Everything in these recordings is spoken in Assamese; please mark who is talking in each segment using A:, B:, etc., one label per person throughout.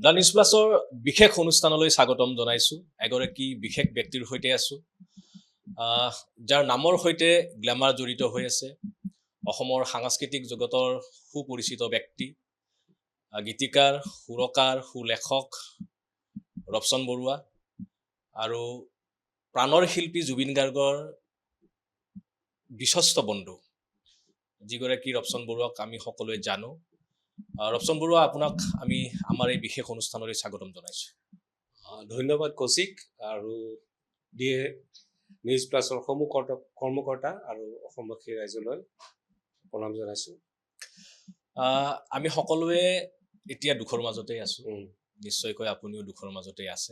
A: দ্য নিউজ প্লাছৰ বিশেষ অনুষ্ঠানলৈ স্বাগতম জনাইছোঁ। এগৰাকী বিশেষ ব্যক্তিৰ সৈতে আছোঁ, যাৰ নামৰ সৈতে গ্লেমাৰ জড়িত হৈ আছে। অসমৰ সাংস্কৃতিক জগতৰ সুপৰিচিত ব্যক্তি, গীতিকাৰ, সুৰকাৰ, সুলেখক ৰবচন বৰুৱা আৰু প্ৰাণৰ শিল্পী জুবিন গাৰ্গৰ বিশ্বস্ত বন্ধু, যিগৰাকী ৰবচন বৰুৱাক আমি সকলোৱে জানো। ৰবচন বৰুৱা, আপোনাক আমি আমাৰ এই বিশেষ অনুষ্ঠানলৈ স্বাগতম জনাইছোঁ।
B: ধন্যবাদ কৌশিক আৰু দিয়ে নিউজ প্লাছৰ কৰ্মকৰ্তা আৰু অসমবাসী ৰাইজলৈ প্ৰণাম জনাইছোঁ।
A: আমি সকলোৱে এতিয়া দুখৰ মাজতে আছোঁ, নিশ্চয়কৈ আপুনিও দুখৰ মাজতে আছে।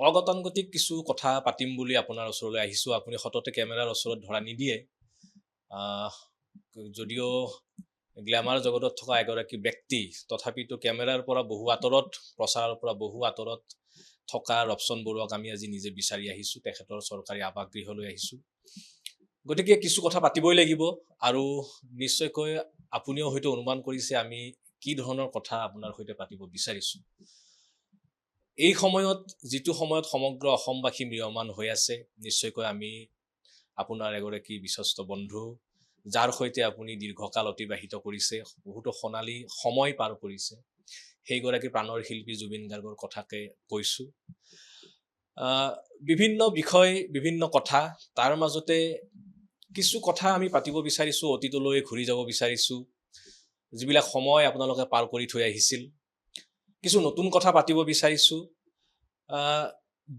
A: অগতানুগতিক কিছু কথা পাতিম বুলি আপোনাৰ ওচৰলৈ আহিছোঁ। আপুনি সততে কেমেৰাৰ ওচৰত ধৰা নিদিয়ে, যদিও গ্লেমাৰ জগতত থকা এগৰাকী ব্যক্তি, তথাপিতো কেমেৰাৰ পৰা বহু আঁতৰত, প্ৰচাৰৰ পৰা বহু আঁতৰত থকা ৰবচন বৰুৱাক আমি আজি নিজে বিচাৰি আহিছোঁ, তেখেতৰ চৰকাৰী আৱাস গৃহলৈ আহিছোঁ। গতিকে কিছু কথা পাতিবই লাগিব আৰু নিশ্চয়কৈ আপুনিও হয়তো অনুমান কৰিছে আমি কি ধৰণৰ কথা আপোনাৰ সৈতে পাতিব বিচাৰিছোঁ। এই সময়ত, যিটো সময়ত সমগ্ৰ অসমবাসী ম্ৰিয়মান হৈ আছে, নিশ্চয়কৈ আমি আপোনাৰ এগৰাকী বিশ্বস্ত বন্ধু, যাৰ সৈতে আপুনি দীৰ্ঘকাল অতিবাহিত কৰিছে, বহুতো সোণালী সময় পাৰ কৰিছে, সেইগৰাকী প্ৰাণৰ শিল্পী জুবিন গাৰ্গৰ কথাকে কৈছোঁ। বিভিন্ন বিষয়, বিভিন্ন কথা, তাৰ মাজতে কিছু কথা আমি পাতিব বিচাৰিছোঁ, অতীতলৈ ঘূৰি যাব বিচাৰিছোঁ, যিবিলাক সময় আপোনালোকে পাৰ কৰি থৈ আহিছিল। কিছু নতুন কথা পাতিব বিচাৰিছোঁ।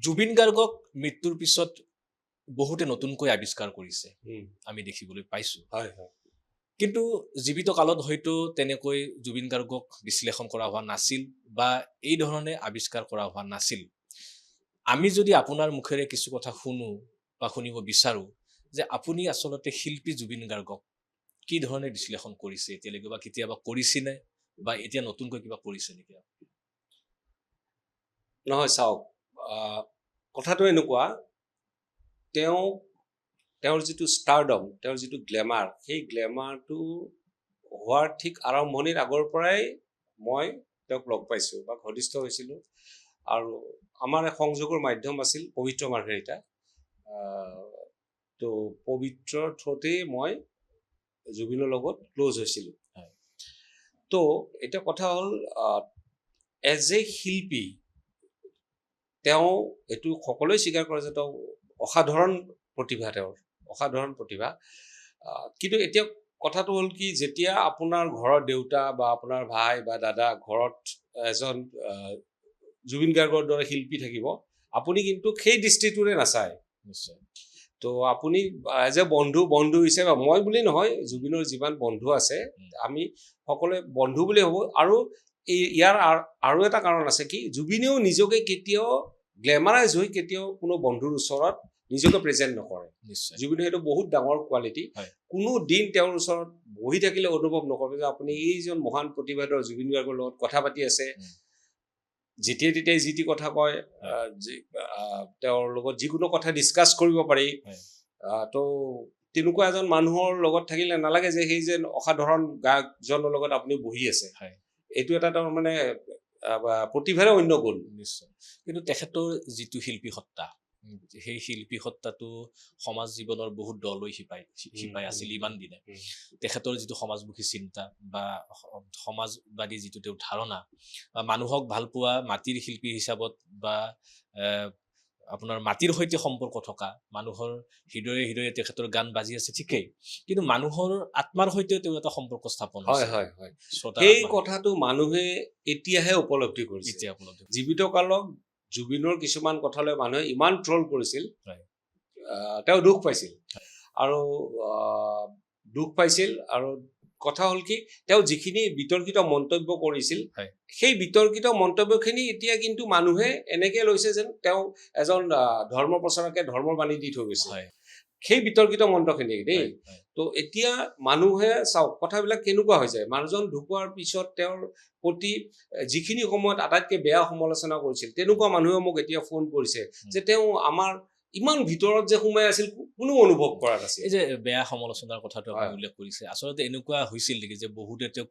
A: জুবিন গাৰ্গক মৃত্যুৰ পিছত বহুতে নতুনকৈ আৱিষ্কাৰ কৰিছে, আমি দেখিবলৈ পাইছোঁ। কিন্তু জীৱিত কালত হয়তো তেনেকৈ জুবিন গাৰ্গক বিশ্লেষণ কৰা হোৱা নাছিল বা এই ধৰণে আৱিষ্কাৰ কৰা হোৱা নাছিল। আমি যদি আপোনাৰ মুখেৰে কিছু কথা শুনো বা শুনিব বিচাৰোঁ যে আপুনি আচলতে শিল্পী জুবিন গাৰ্গক কি ধৰণে বিশ্লেষণ কৰিছে এতিয়ালৈকে, বা কেতিয়াবা কৰিছেনে, বা এতিয়া নতুনকৈ কিবা কৰিছে নেকি?
B: নহয়, চাওক, কথাটো এনেকুৱা, তেওঁৰ যিটো ষ্টাৰডম, তেওঁৰ যিটো গ্লেমাৰ, সেই গ্লেমাৰটো হোৱাৰ ঠিক আৰম্ভণিৰ আগৰ পৰাই মই তেওঁক লগ পাইছোঁ বা ঘনিষ্ঠ হৈছিলোঁ। আৰু আমাৰ সংযোগৰ মাধ্যম আছিল পবিত্ৰ মাৰ্ঘেৰিটা। তো পবিত্ৰৰ থ্ৰুতেই মই জুবিনৰ লগত ক্ল'জ হৈছিলোঁ। তো এতিয়া কথা হ'ল, এজ এ শিল্পী তেওঁ, এইটো সকলোৱে স্বীকাৰ কৰে যে তেওঁ অসাধাৰণ প্ৰতিভা, তেওঁৰ অসাধাৰণ প্ৰতিভা। কিন্তু এতিয়া কথাটো হ'ল কি, যেতিয়া আপোনাৰ ঘৰৰ দেউতা বা আপোনাৰ ভাই বা দাদা ঘৰত এজন জুবিন গাৰ্গৰ দৰে শিল্পী থাকিব, আপুনি কিন্তু সেই দৃষ্টিটোৰে নাচায়।
A: নিশ্চয়।
B: তো আপুনি এজ এ বন্ধু হিচাপে, মই বুলি নহয়, জুবিনৰ যিমান বন্ধু আছে আমি সকলোৱে বন্ধু বুলি ভাবোঁ। আৰু ইয়াৰ আৰু এটা কাৰণ আছে কি, জুবিনেও নিজকে কেতিয়াও গ্লেমাৰাইজ হৈ কেতিয়াও কোনো বন্ধুৰ ওচৰত নিজকে প্ৰেজেণ্ট নকৰে। জুবিনৰ সেইটো বহুত ডাঙৰ কোৱালিটি। কোনো দিন তেওঁৰ ওচৰত বহি থাকিলে অনুভৱ নকৰে যে আপুনি এইজন মহান প্ৰতিভাধৰ জুবিন গাৰ্গৰ লগত কথা পাতি আছে। যেতিয়াই তেতিয়াই যি টি কথা কয়, তেওঁৰ লগত যিকোনো কথা ডিছকাছ কৰিব পাৰি। তো তেনেকুৱা এজন মানুহৰ লগত থাকিলে নালাগে যে সেই যেন অসাধাৰণ গায়কজনৰ লগত আপুনি বহি আছে। এইটো এটা তাৰ মানে প্ৰতিভাৰে অন্য গুণ।
A: নিশ্চয়। কিন্তু তেখেতৰ যিটো শিল্পী সত্তা, সেই শিল্পী সত্তাটো সমাজ জীৱনৰ বহুত দলৈ শিপাই আছিল ইমান দিনে। তেখেতৰ যিটো সমাজমুখী চিন্তা বা সমাজবাদী যিটো তেওঁৰ ধাৰণা, বা মানুহক ভাল পোৱা, মাটিৰ শিল্পী হিচাপত বা আপোনাৰ মাটিৰ সৈতে সম্পৰ্ক থকা, মানুহৰ হৃদয়ে হৃদয়ে তেখেতৰ গান বাজি আছে ঠিকেই, কিন্তু মানুহৰ আত্মাৰ সৈতেও তেওঁ এটা সম্পৰ্ক স্থাপন হৈছে।
B: সেই কথাটো মানুহে এতিয়াহে উপলব্ধি কৰিছে। জীৱিত কালত জুবিনৰ কিছুমান কথালৈ মানুহে ইমান ট্ৰল কৰিছিল, তেওঁ দুখ পাইছিল। আৰু কথা হ'ল কি, তেওঁ যিখিনি বিতৰ্কিত মন্তব্য কৰিছিল, সেই বিতৰ্কিত মন্তব্যখিনি এতিয়া কিন্তু মানুহে এনেকে লৈছে যেন তেওঁ এজন ধৰ্ম প্ৰচাৰকে ধৰ্মৰ বাণী দি থৈ গৈছে, সেই বিতৰ্কিত মন্তখিনি দেই। তো এতিয়া মানুহে চাওক, কথাবিলাক কেনেকুৱা হৈ যায়, মানুহজন ঢুকোৱাৰ পিছত তেওঁৰ প্ৰতি যিখিনি সময়ত আটাইতকৈ বেয়া সমালোচনা কৰিছিল, তেনেকুৱা মানুহে মোক এতিয়া ফোন কৰিছে যে তেওঁ আমাৰ ইমান ভিতৰত যে সোমাই আছিল কোনো অনুভৱ কৰা নাছিল।
A: এই যে বেয়া সমালোচনাৰ কথাটো আপুনি
B: হয়।
A: উল্লেখ কৰিছে, আচলতে এনেকুৱা হৈছিল নেকি যে বহুতে তেওঁক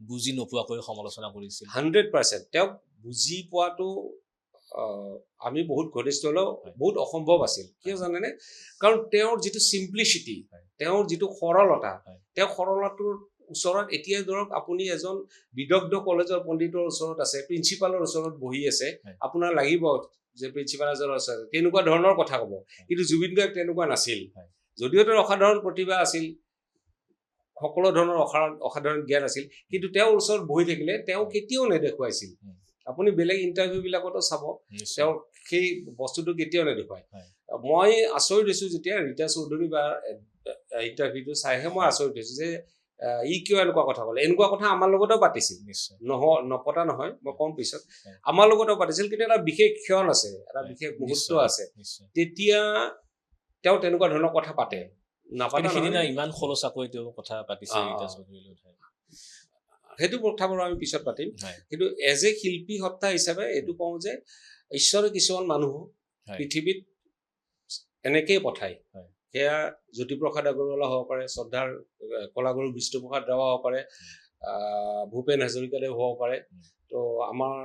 A: বুজি নোপোৱাকৈ সমালোচনা কৰিছিল?
B: 100% তেওঁক বুজি পোৱাটো আমি বহুত ঘনিষ্ঠ হ'লেও
A: হয়।
B: বহুত অসম্ভৱ আছিল। কিয়
A: হয়।
B: জানেনে? কাৰণ তেওঁৰ যিটো চিম্প্লিচিটি,
A: হয়।
B: তেওঁৰ যিটো সৰলতা,
A: হয়।
B: তেওঁ সৰলতাটোৰ ওচৰত এতিয়া ধৰক আপুনি এজন বিদগ্ধ কলেজৰ পণ্ডিতৰ ওচৰত আছে, প্ৰিন্সিপালৰ ওচৰত বহি আছে,
A: হয়।
B: আপোনাৰ লাগিব যে প্ৰিন্সিপাল এজনৰ ওচৰত তেনেকুৱা ধৰণৰ কথা ক'ব। কিন্তু জুবিন গাৰ্গ তেনেকুৱা নাছিল।
A: হয়।
B: যদিও তেওঁৰ অসাধাৰণ প্ৰতিভা আছিল, সকলো ধৰণৰ অসাধাৰণ জ্ঞান আছিল, কিন্তু তেওঁৰ ওচৰত বহি থাকিলে তেওঁ কেতিয়াও নেদেখুৱাইছিল। আপুনি বেলেগ ইণ্টাৰভিউ বিলাকতো চাব,
A: নিশ্চয়।
B: তেওঁ সেই বস্তুটো কেতিয়াও নেদেখুৱায়।
A: হয়।
B: মই আচৰিত হৈছো যেতিয়া ৰীতা চৌধুৰী বা ইণ্টাৰভিউটো চাইহে মই
A: হয়।
B: আচৰিত হৈছো যে ই কিয় এনেকুৱা কথা ক'লে। এনেকুৱা কথা আমাৰ লগতেও পাতিছিল,
A: নিশ্চয়।
B: নপতা নহয়, মই কম পিছত।
A: হয়।
B: আমাৰ লগতেও পাতিছিল, কিন্তু এটা বিশেষ ক্ষণ আছে, এটা
A: হয়।
B: বিশেষ মুহূৰ্ত
A: নিশ্চয়।
B: আছে,
A: নিশ্চয়।
B: তেতিয়া তেওঁ তেনেকুৱা ধৰণৰ কথা পাতে। নাপাতা
A: কিন্তু
B: নহয়।
A: সিদিনা ইমান খৰচাকৈ তেওঁ কথা পাতিছে ৰীতা চৌধুৰীৰ লগত।
B: সেইটো কথা বাৰু আমি পিছত পাতিম।
A: হয়।
B: কিন্তু এজ এ শিল্পী সত্তা হিচাপে এইটো কওঁ যে ঈশ্বৰে কিছুমান মানুহ
A: হয়।
B: পৃথিৱীত এনেকেই পঠায়।
A: হয়।
B: সেয়া জ্যোতিপ্ৰসাদ আগৰৱালা হ'ব পাৰে, শ্ৰদ্ধাৰ কলাগুৰু বিষ্ণুপ্ৰসাদ ৰাভা হ'ব পাৰে, ভূপেন হাজৰিকাদেৱ হ'ব পাৰে। তো আমাৰ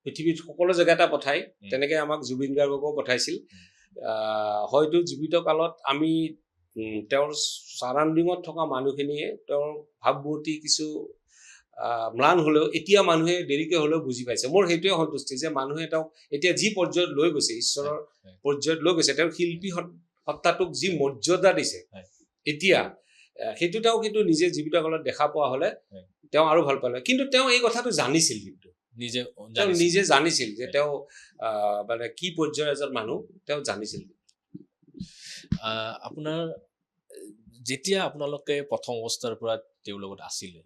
B: পৃথিৱীত সকলো জেগাতে পঠায়। তেনেকে আমাক জুবিন গাৰ্গকো পঠাইছিল। হয়তো জীৱিত কালত আমি তেওঁৰ চাৰাউণ্ডিঙত থকা মানুহখিনিয়ে তেওঁৰ ভাৱমূৰ্তি কিছু ম্লান হ'লেও এতিয়া মানুহে দেৰিকে হ'লেও বুজি পাইছে। মোৰ সেইটোৱে সন্তুষ্টি যে মানুহে তেওঁক এতিয়া যি পৰ্যায়ত লৈ গৈছে, ঈশ্বৰৰ পৰ্যায়ত লৈ গৈছে, তেওঁৰ শিল্পী সত্তাটোক যি মৰ্যাদা দিছে এতিয়া, সেইটো তেওঁ কিন্তু নিজে জীৱিত কালত দেখা পোৱা হ'লে তেওঁ আৰু ভাল পালে। কিন্তু তেওঁ এই কথাটো জানিছিল, কিন্তু তেওঁ নিজে জানিছিল যে তেওঁ মানে কি পৰ্যায়ৰ এজন মানুহ তেওঁ জানিছিল।
A: আপোনাৰ যেতিয়া আপোনালোকে প্ৰথম অৱস্থাৰ পৰা তেওঁৰ লগত আছিলে,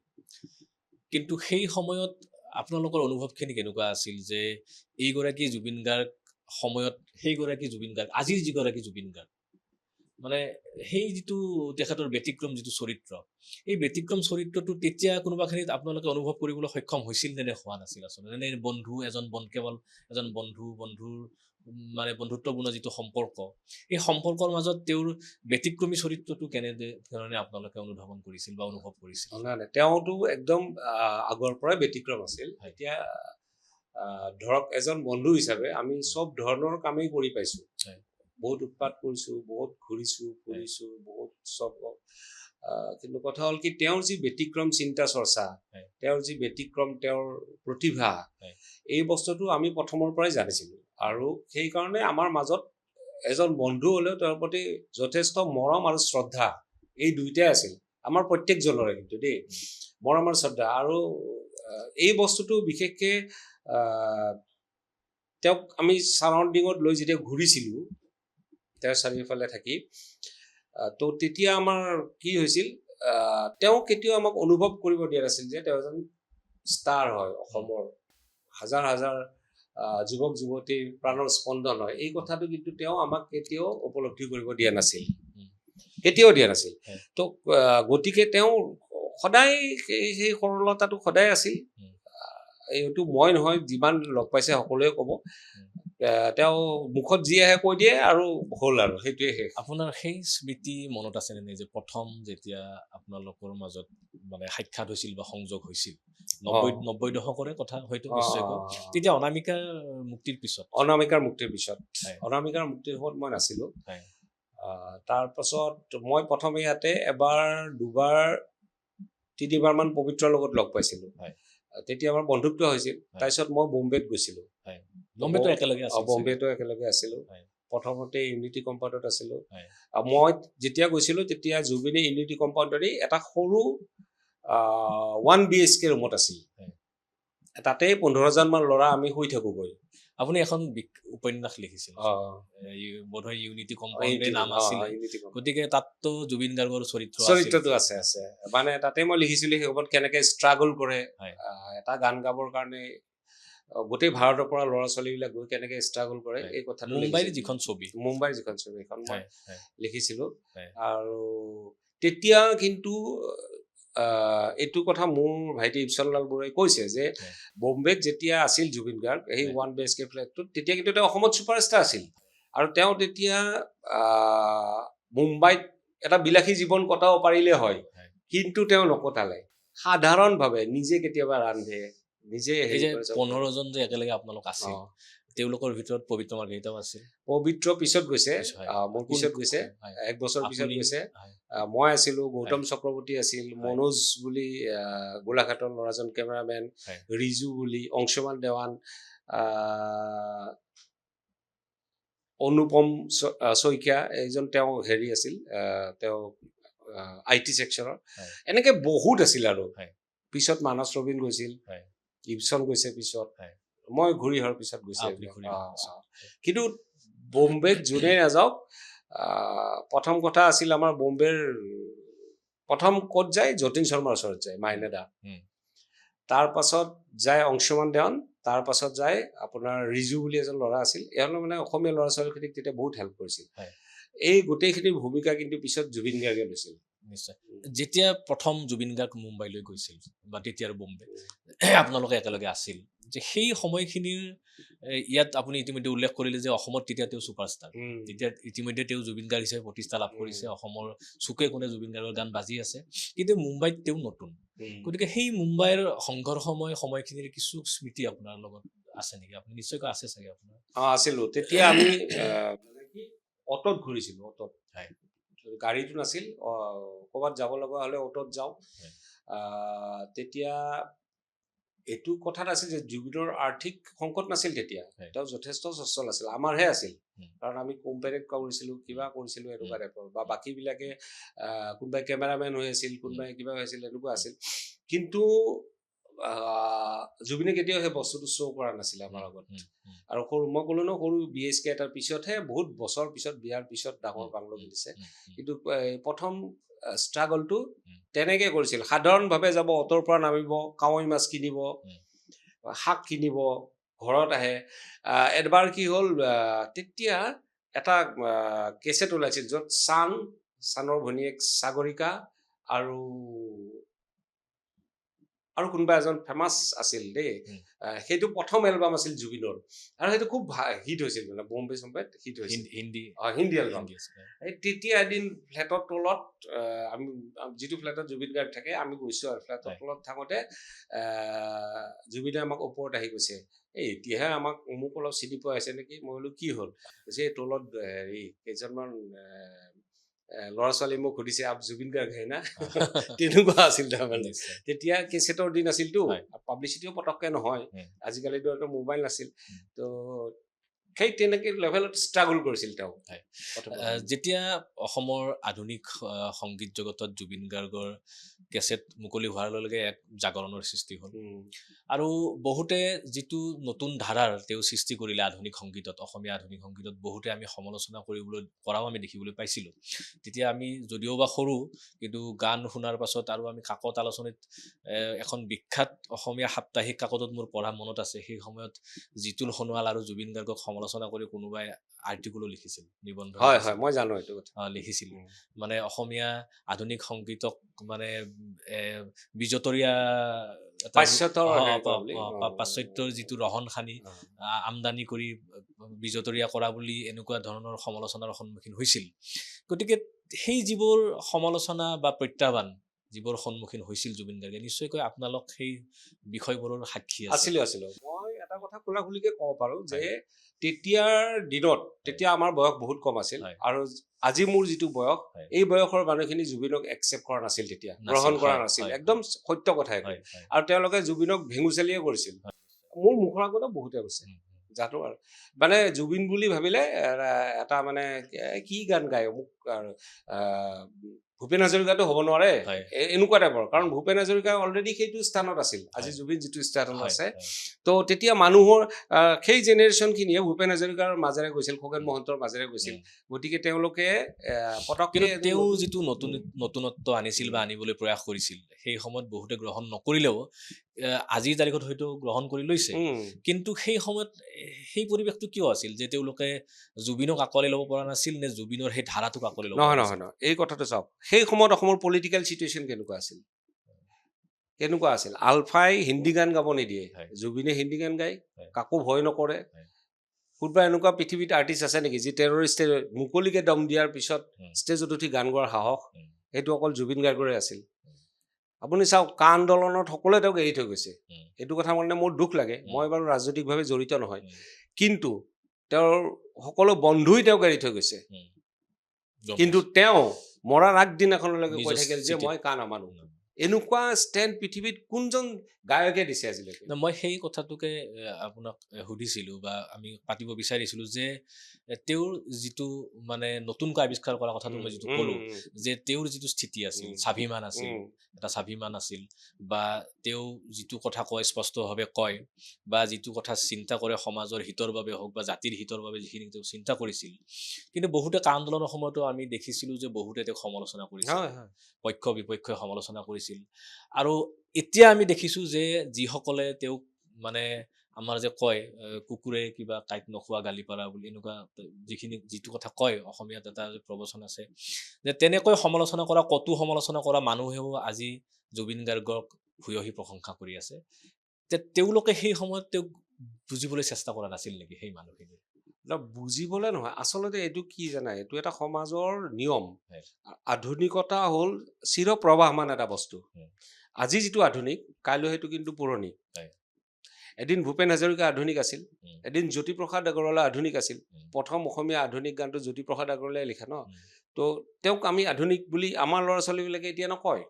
A: কিন্তু সেই সময়ত আপোনালোকৰ অনুভৱখিনি কেনেকুৱা আছিল যে এইগৰাকী জুবিন গাৰ্গ সময়ত সেইগৰাকী জুবিন গাৰ্গ, আজিৰ যিগৰাকী জুবিন গাৰ্গ, মানে সেই যিটো তেখেতৰ ব্যতিক্ৰম যিটো চৰিত্ৰ, এই ব্যতিক্ৰম চৰিত্ৰটো তেতিয়া কোনোবাখিনিত আপোনালোকে অনুভৱ কৰিবলৈ সক্ষম হৈছিল নে হোৱা নাছিল? আচলতে এনে বন্ধু এজন কেৱল এজন বন্ধুৰ মানে বন্ধুত্বপূৰ্ণ যিটো সম্পৰ্ক, এই সম্পৰ্কৰ মাজত তেওঁৰ ব্যতিক্ৰমী চৰিত্ৰটো কেনেধৰণে আপোনালোকে অনুধাৱন কৰিছিল বা অনুভৱ কৰিছিল?
B: তেওঁতো একদম আগৰ পৰাই ব্যতিক্ৰম আছিল। এতিয়া ধৰক এজন বন্ধু হিচাপে আমি চব ধৰণৰ কামেই কৰি পাইছো। বহুত উৎপাত কৰিছো, বহুত ঘূৰিছো ফুৰিছো, বহুত চব। কিন্তু কথা হ'ল কি, তেওঁৰ যি ব্যতিক্ৰম চিন্তা চৰ্চা, তেওঁৰ যি ব্যতিক্ৰম তেওঁৰ প্ৰতিভা, এই বস্তুটো আমি প্ৰথমৰ পৰাই জানিছিলো। আৰু সেইকাৰণে আমাৰ মাজত এজন বন্ধু হ'লেও তেওঁৰ প্ৰতি যথেষ্ট মৰম আৰু শ্ৰদ্ধা, এই দুইটাই আছিল আমাৰ প্ৰত্যেকজনৰে। কিন্তু দেই, মৰম আৰু শ্ৰদ্ধা। আৰু এই বস্তুটো বিশেষকে তেওঁক আমি চাৰাউণ্ডিঙত লৈ যেতিয়া ঘূৰিছিলো তেওঁৰ চাৰিওফালে থাকি, তো তেতিয়া আমাৰ কি হৈছিল, তেওঁ কেতিয়াও আমাক অনুভৱ কৰিব দিয়া নাছিল যে তেওঁ এজন ষ্টাৰ হয়, অসমৰ হাজাৰ হাজাৰ যুৱক যুৱতীৰ প্ৰাণৰ স্পন্দন হয়। এই কথাটো কিন্তু তেওঁ আমাক কেতিয়াও উপলব্ধি কৰিব দিয়া নাছিল, কেতিয়াও দিয়া নাছিল। তো গতিকে তেওঁ সদায় সেই সৰলতাটো সদায় আছিল। এইটো মই নহয়, যিমান লগ পাইছে সকলোৱে ক'ব, তেওঁ মুখত যি আহে কৈ দিয়ে আৰু হ'ল, আৰু সেইটোৱে শেষ।
A: আপোনাৰ সেই স্মৃতি মনত আছে নে যে প্ৰথম যেতিয়া আপোনালোকৰ মাজত মানে সাক্ষাৎ হৈছিল বা সংযোগ হৈছিল, 90 দশকৰে কথা হয়তো নিশ্চয়কৈ, তেতিয়া অনামিকা মুক্তিৰ পিছত?
B: অনামিকাৰ মুক্তিৰ পিছত। অনামিকাৰ মুক্তিৰ সময়ত মই নাছিলো। তাৰ পাছত মই প্ৰথমে ইয়াতে এবাৰ দুবাৰ তিনিবাৰ মান পবিত্ৰৰ লগত লগ পাইছিলো। তেতিয়া আমাৰ বন্ধুত্ব হৈছিল। তাৰপিছত মই বোম্বেত গৈছিলো। বম্বেতো একেলগে আছিলো। প্ৰথমতে ইউনিটি কম্পাউণ্ডত আছিলো। মই যেতিয়া গৈছিলো তেতিয়া জুবিনে ইউনিটি কম্পাউণ্ডৰ এটা সৰু 1 BHK ৰুমত আছিল। তাতেই 15জন মান ল'ৰা আমি শুই থাকোগৈ।
A: আপুনি এখন উপন্যাস লিখিছিল, বোধহয় ইউনিটি কম্পাউণ্ডৰ নাম আছিল। গতিকে তাততো জুবিন গাৰ্গৰ চৰিত্ৰটো
B: আছে। মানে তাতে মই লিখিছিলো সেই সময়ত কেনেকে ষ্ট্ৰাগল কৰে, এটা গান গাবৰ কাৰণে গোটেই ভাৰতৰ পৰা ল'ৰা ছোৱালীবিলাক গৈ কেনেকে ষ্ট্ৰাগল কৰে, এই কথাটো
A: মুম্বাইৰ যিখন ছবি
B: এখন মই লিখিছিলো। আৰু তেতিয়া কিন্তু এইটো কথা মোৰ ভাইটি ইপচনলাল বৰুৱাই কৈছে যে বম্বেত যেতিয়া আছিল জুবিন গাৰ্গ, সেই 1 BHK ফ্লেটটোত, তেতিয়া কিন্তু তেওঁ অসমত ছুপাৰষ্টাৰ আছিল। আৰু তেওঁ তেতিয়া মুম্বাইত এটা বিলাসী জীৱন কটাব পাৰিলে হয়, কিন্তু তেওঁ নকটালে। সাধাৰণভাৱে নিজে কেতিয়াবা ৰান্ধে, নিজে
A: এই যে 15জন যে একেলগে আপোনালোক আছিল,
B: অ',
A: তেওঁলোকৰ ভিতৰত পবিত্ৰ মাৰ্ঘেৰিটাও আছিল।
B: পবিত্ৰ পিছত গৈছে,
A: হয়।
B: মোৰ পিছত গৈছে,
A: হয়।
B: 1 বছৰ পিছত
A: আপুনি-
B: গৈছে।
A: হয়।
B: মই আছিলো, গৌতম চক্ৰৱৰ্তী আছিল,
A: হয়।
B: মনোজ বুলি গোলাঘাটৰ ল'ৰাজন কেমেৰামেন,
A: হয়।
B: ৰিজু বুলি, অংশুমান দেৱান, অনুপম শইকীয়া, এইজন তেওঁ হেৰি আছিল, তেওঁ IT ছেকশ্যনৰ,
A: হয়।
B: এনেকে বহুত আছিল আৰু।
A: হয়।
B: পিছত মানস ৰবীন গৈছিল,
A: হয়।
B: ইবছন গৈছে পিছত,
A: হয়।
B: মই ঘূৰি অহাৰ পিছত গৈছে।
A: আপুনি ঘূৰি অহাৰ পিছত।
B: কিন্তু বম্বেত যোনে নাযাওক, প্ৰথম কথা আছিল আমাৰ বম্বেৰ প্ৰথম ক'ত যায়, যতীন শৰ্মাৰ ওচৰত যায়, মাইনেদা। তাৰ পাছত যায় অংশুমান দেৱান, তাৰ পাছত যায় আপোনাৰ ৰিজু বুলি এজন ল'ৰা আছিল। এওঁলোকে মানে অসমীয়া ল'ৰা ছোৱালীখিনিক তেতিয়া বহুত হেল্প কৰিছিল।
A: হয়।
B: এই গোটেইখিনিৰ ভূমিকা কিন্তু পিছত জুবিন গাৰ্গে লৈছিল।
A: নিশ্চয়। যেতিয়া প্ৰথম জুবিন গাৰ্গ মুম্বাইলৈ গৈছিল বা তেতিয়াৰ বম্বে, আপোনালোকে একেলগে আছিল, যে সেই সময়খিনিৰ ইয়াত আপুনি ইতিমধ্যে উল্লেখ কৰিলে যে অসমত তেতিয়া তেওঁ ছুপাৰষ্টাৰ, তেতিয়া ইতিমধ্যে তেওঁ জুবিন গাৰ্গ হিচাপে প্ৰতিষ্ঠা লাভ কৰিছে, অসমৰ চুকে কোণে জুবিন গাৰ্গৰ গান বাজি আছে, কিন্তু মুম্বাইত তেওঁ নতুন। গতিকে সেই মুম্বাইৰ সময়খিনিৰ কিছু স্মৃতি আপোনাৰ লগত আছে নেকি? আপুনি নিশ্চয়কৈ আছে চাগে আপোনাৰ।
B: আছিলো। তেতিয়া আমি অটত ঘূৰিছিলো, অটত।
A: হয়।
B: গাড়ীটো নাছিল, ক'ৰবাত যাব লগা হ'লে অটত যাওঁ। তেতিয়া এইটো কথাত আছিল যে জুবিনৰ আৰ্থিক সংকট নাছিল তেতিয়া, তেওঁ যথেষ্ট সচ্ছল আছিল, আমাৰহে আছিল। কাৰণ আমি কোম্পানীত কৰিছিলোঁ, কিবা কৰিছিলোঁ, এনেকুৱা টাইপৰ, বা বাকীবিলাকে কোনোবাই কেমেৰামেন হৈ আছিল, কোনোবাই কিবা হৈ আছিল, এনেকুৱা আছিল। কিন্তু জুবিনে কেতিয়াও সেই বস্তুটো শ্ব' কৰা নাছিলে আমাৰ আগত। আৰু সৰু, মই ক'লো ন, সৰু BSK এটাৰ পিছতহে, বহুত বছৰ পিছত, বিয়াৰ পিছত ডাঙৰ বাংলো কিনিছে। কিন্তু প্ৰথম ষ্ট্ৰাগলটো তেনেকে কৰিছিল। সাধাৰণভাৱে যাব, অটৰ পৰা নামিব, কাৱৈ মাছ কিনিব, শাক কিনিব, ঘৰত আহে। এবাৰ কি হ'ল, তেতিয়া এটা কেছেট ওলাইছিল য'ত চানৰ ভনীয়েক সাগৰিকা আৰু কোনোবা এজন ফেমাছ আছিল দেই, সেইটো প্ৰথম এলবাম আছিল জুবিনৰ, আৰু সেইটো খুব হিট হৈছিল, মানে বম্বে চম্বেত হিট হৈছিল, হিন্দী এলবাম। তেতিয়া এদিন ফ্লেটৰ তলত, আমি যিটো ফ্লেটত জুবিন গাৰ্গ থাকে, আমি গৈছো আৰু ফ্লেটৰ তলত থাকোঁতে জুবিনে আমাক ওপৰত আহি কৈছে, এতিয়াহে আমাক মোক অলপ চিনি পোৱা হৈছে নেকি? মই বোলো কি হ'ল? যে তলত হেৰি কেইজনমান ল'ৰা ছোৱালী মোক সুধিছে, আপ জুবিন গাৰ্গ হে না? তেনেকুৱা আছিল তাৰমানে। তেতিয়া কেছেটৰ দিন আছিলতো, পাব্লিচিটিও পটককে নহয়, আজিকালিতো একো মোবাইল নাছিল, তো সেই তেনেকে লেভেলত ষ্ট্ৰাগল কৰিছিল তেওঁ।
A: যেতিয়া অসমৰ আধুনিক সংগীত জগতত জুবিন গাৰ্গৰ কেছেট মুকলি হোৱাৰ লগে লগে এক জাগৰণৰ সৃষ্টি হ'ল, আৰু বহুতে যিটো নতুন ধাৰাৰ তেওঁ সৃষ্টি কৰিলে আধুনিক সংগীতত, অসমীয়া আধুনিক সংগীতত বহুতে আমি সমালোচনা কৰাও আমি দেখিবলৈ পাইছিলোঁ। তেতিয়া আমি যদিও বা সৰু, কিন্তু গান শুনাৰ পাছত আৰু আমি কাকত আলোচনীত এখন বিখ্যাত অসমীয়া সাপ্তাহিক কাকতত মোৰ পঢ়া মনত আছে, সেই সময়ত জিতুল সোণোৱাল আৰু জুবিন গাৰ্গক সমালোচনা কৰি কোনোবাই আৰ্টিকুলো লিখিছিল, নিবন্ধ
B: মই জানো এইটো
A: লিখিছিল, মানে অসমীয়া আধুনিক সংগীতক মানে বিজতৰীয়া পাশ্চাত্যৰ যিটো ৰহন সানি আমদানি কৰি বিজতৰীয়া কৰা বুলি এনেকুৱা ধৰণৰ সমালোচনাৰ সন্মুখীন হৈছিল। গতিকে সেই যিবোৰ সমালোচনা বা প্ৰত্যাহ্বান যিবোৰ সন্মুখীন হৈছিল জুবিন গাৰ্গে, নিশ্চয়কৈ আপোনালোক সেই বিষয়বোৰৰ সাক্ষী
B: আছিলো। মই এটা কথা খোলাখুলিকে ক'ব পাৰো যে তেতিয়াৰ দিনত, তেতিয়া আমাৰ বয়স বহুত কম আছিল, আৰু আজি মোৰ যিটো বয়স, এই বয়সৰ মানুহখিনি জুবিনক একচেপ্ট কৰা নাছিল, তেতিয়া গ্ৰহণ কৰা নাছিল, একদম সত্য কথা এইটো। আৰু তেওঁলোকে জুবিনক ভেঙুচালিয়ে কৰিছিল। মোৰ মুখৰ আগতে বহুতে কৈছে, জানো আৰু মানে জুবিন বুলি ভাবিলে এটা মানে কি গান গায় মোক, ভূপেন হাজৰিকাটো হ'ব নোৱাৰে, এনেকুৱা টাইপৰ। কাৰণ ভূপেন হাজৰিকা অলৰেডি সেইটো স্থানত আছিল, আজি জুবিন যিটো স্থানত আছে। তো তেতিয়া মানুহৰ সেই জেনেৰেশ্যনখিনিয়ে ভূপেন হাজৰিকাৰ মাজেৰে গৈছিল, খগেন মহন্তৰ মাজেৰে গৈছিল, গতিকে তেওঁলোকে পটককে
A: তেওঁ যিটো নতুনত্ব আনিছিল বা আনিবলৈ প্ৰয়াস কৰিছিল, সেই সময়ত বহুতে গ্ৰহণ নকৰিলেও আজিৰ তাৰিখত হয়তো গ্ৰহণ কৰি লৈছে। কিন্তু সেই সময়ত সেই পৰিৱেশটো কিয় আছিল যে তেওঁলোকে জুবিনক আঁকোৱালি ল'ব পৰা নাছিল, নে জুবিনৰ সেই ধাৰাটোক আঁকোৱালি ল'ব পৰা নাছিল?
B: নহয়, এই কথাটো চাওক, সেই সময়ত অসমৰ পলিটিকেল চিটুৱেশ্যন কেনেকুৱা আছিল? আলফাই হিন্দী গান গাব নিদিয়ে, জুবিনে হিন্দী গান গায়, কাকো ভয় নকৰে, কোনোবা এনেকুৱা পৃথিৱীত আৰ্টিষ্ট আছে নেকি যি টেৰৰিষ্টে মুকলিকে দম দিয়াৰ পিছত ষ্টেজত উঠি গান গোৱাৰ সাহস? সেইটো অকল জুবিন গাৰ্গৰে আছিল। আপুনি চাওক কা আন্দোলনত সকলোৱে তেওঁক এৰি থৈ গৈছে। এইটো কথা মানে মোৰ দুখ লাগে। মই বাৰু ৰাজনৈতিকভাৱে জড়িত নহয়, কিন্তু তেওঁৰ সকলো বন্ধুই তেওঁক এৰি থৈ গৈছে। কিন্তু তেওঁ মৰাৰ আগদিনাখনলৈকে কৈ থাকিল যে মই কা নামানো। এনেকুৱা ষ্টেণ্ড পৃথিৱীত কোনজন গায়কে দিছে আজিলৈকে?
A: মই সেই কথাটোকে আপোনাক সুধিছিলো বা আমি পাতিব বিচাৰিছিলো যে তেওঁৰ যিটো মানে নতুনকৈ আৱিষ্কাৰ কৰা কথাটো মই যিটো ক'লো যে তেওঁৰ যিটো স্থিতি আছিল, স্বাভিমান আছিল, এটা স্বাভিমান আছিল, বা তেওঁ যিটো কথা কয় স্পষ্টভাৱে কয়, বা যিটো কথা চিন্তা কৰে সমাজৰ হিতৰ বাবে হওক বা জাতিৰ হিতৰ বাবে যিখিনি তেওঁ চিন্তা কৰিছিল। কিন্তু বহুতে কা আন্দোলনৰ সময়তো আমি দেখিছিলো যে বহুতে তেওঁক সমালোচনা কৰিছিল, পক্ষ বিপক্ষই সমালোচনা কৰিছিল। আৰু এতিয়া আমি দেখিছো যে যিসকলে তেওঁক মানে আমাৰ যে কয় কুকুৰে কিবা কাঁইট নোখোৱা গালি পাৰা বুলি, এনেকুৱা যিটো কথা কয় অসমীয়াত এটা প্ৰবচন আছে, যে তেনেকৈ সমালোচনা কৰা কটু সমালোচনা কৰা মানুহেও আজি জুবিন গাৰ্গক ভূয়সী প্ৰশংসা কৰি আছে। তেওঁলোকে সেই সময়ত তেওঁক বুজিবলৈ চেষ্টা কৰা নাছিল নেকি সেই মানুহখিনি?
B: বুজিবলৈ নহয়, আচলতে এইটো কি জানা, এইটো এটা সমাজৰ নিয়ম। আধুনিকতা হ'ল চিৰপ্ৰবাহমান এটা বস্তু। আজি যিটো আধুনিক, কাইলৈ সেইটো কিন্তু পুৰণি। এদিন ভূপেন হাজৰিকা আধুনিক আছিল, এদিন জ্যোতিপ্ৰসাদ আগৰৱালা আধুনিক আছিল। প্ৰথম অসমীয়া আধুনিক গানটো জ্যোতিপ্ৰসাদ আগৰৱালাই লিখা ন। তো তেওঁক আমি আধুনিক বুলি আমাৰ ল'ৰা ছোৱালীবিলাকে এতিয়া নকয়,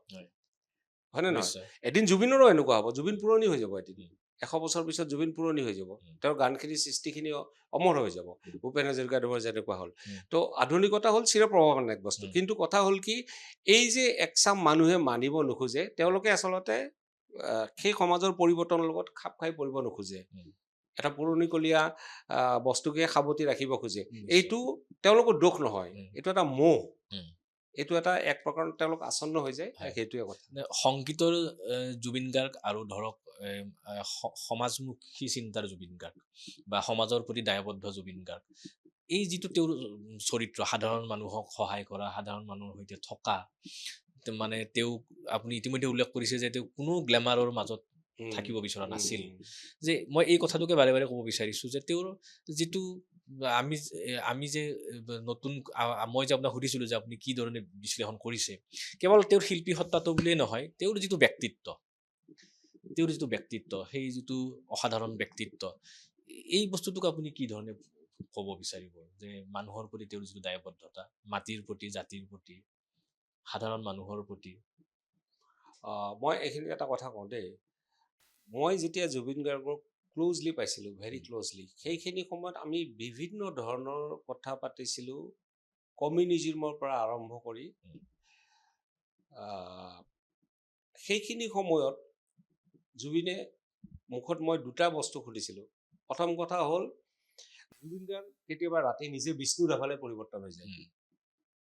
B: হয়নে নহয়? এদিন জুবিনৰো এনেকুৱা হ'ব, জুবিন পুৰণি হৈ যাব এদিন। 100 বছৰ পিছত জুবিন পুৰণি হৈ যাব, তেওঁৰ গানখিনি সৃষ্টিখিনি অমৰ হৈ যাব, ভূপেন হাজৰিকাদেৱৰ যেনেকুৱা হ'ল। তো আধুনিকতা হ'ল চিৰপ্ৰবাহমান এক বস্তু। কিন্তু কথা হ'ল কি, এই যে একচাম মানুহে মানিব নোখোজে, তেওঁলোকে আচলতে সেই সমাজৰ পৰিৱৰ্তনৰ লগত খাপ খাই পৰিব নোখোজে। এটা পুৰণিকলীয়া বস্তুকে সাৱটি ৰাখিব খোজে। এইটো তেওঁলোকৰ দোষ নহয়, এইটো এটা মোহ, এইটো এটা এক প্ৰকাৰ তেওঁলোক আচন্ন হৈ যায়। সেইটোৱে কথা।
A: সংগীতৰ জুবিন গাৰ্গ আৰু ধৰক সমাজমুখী চিন্তাৰ জুবিন গাৰ্গ বা সমাজৰ প্ৰতি দায়বদ্ধ জুবিন গাৰ্গ, এই যিটো তেওঁৰ চৰিত্ৰ, সাধাৰণ মানুহক সহায় কৰা, সাধাৰণ মানুহৰ সৈতে থকা, মানে তেওঁক আপুনি ইতিমধ্যে উল্লেখ কৰিছে যে তেওঁ কোনো গ্লেমাৰৰ মাজত থাকিব বিচৰা নাছিল। যে মই এই কথাটোকে বাৰে বাৰে ক'ব বিচাৰিছো যে তেওঁৰ যিটো আমি যে নতুন, মই যে আপোনাক সুধিছিলো যে আপুনি কি ধৰণে বিশ্লেষণ কৰিছে, কেৱল তেওঁৰ শিল্পী সত্তাটো বুলিয়ে নহয়, তেওঁৰ যিটো ব্যক্তিত্ব, সেই যিটো অসাধাৰণ ব্যক্তিত্ব, এই বস্তুটোক আপুনি কি ধৰণে ক'ব বিচাৰিব যে মানুহৰ প্ৰতি তেওঁৰ যিটো দায়বদ্ধতা, মাটিৰ প্ৰতি, জাতিৰ প্ৰতি, সাধাৰণ মানুহৰ প্ৰতি?
B: মই এইখিনি এটা কথা কওঁ দেই, মই যেতিয়া জুবিন গাৰ্গক ক্ল'জলি পাইছিলোঁ, ভেৰি ক্ল'জলি, সেইখিনি সময়ত আমি বিভিন্ন ধৰণৰ কথা পাতিছিলোঁ, কমিউনিজিমৰ পৰা আৰম্ভ কৰি। সেইখিনি সময়ত জুবিনে মুখত মই দুটা বস্তু সুধিছিলোঁ। প্ৰথম কথা হ'ল, জুবিন গাৰ্গ কেতিয়াবা ৰাতি নিজে বিষ্ণু ৰাভালৈ পৰিৱৰ্তন হৈ যায়।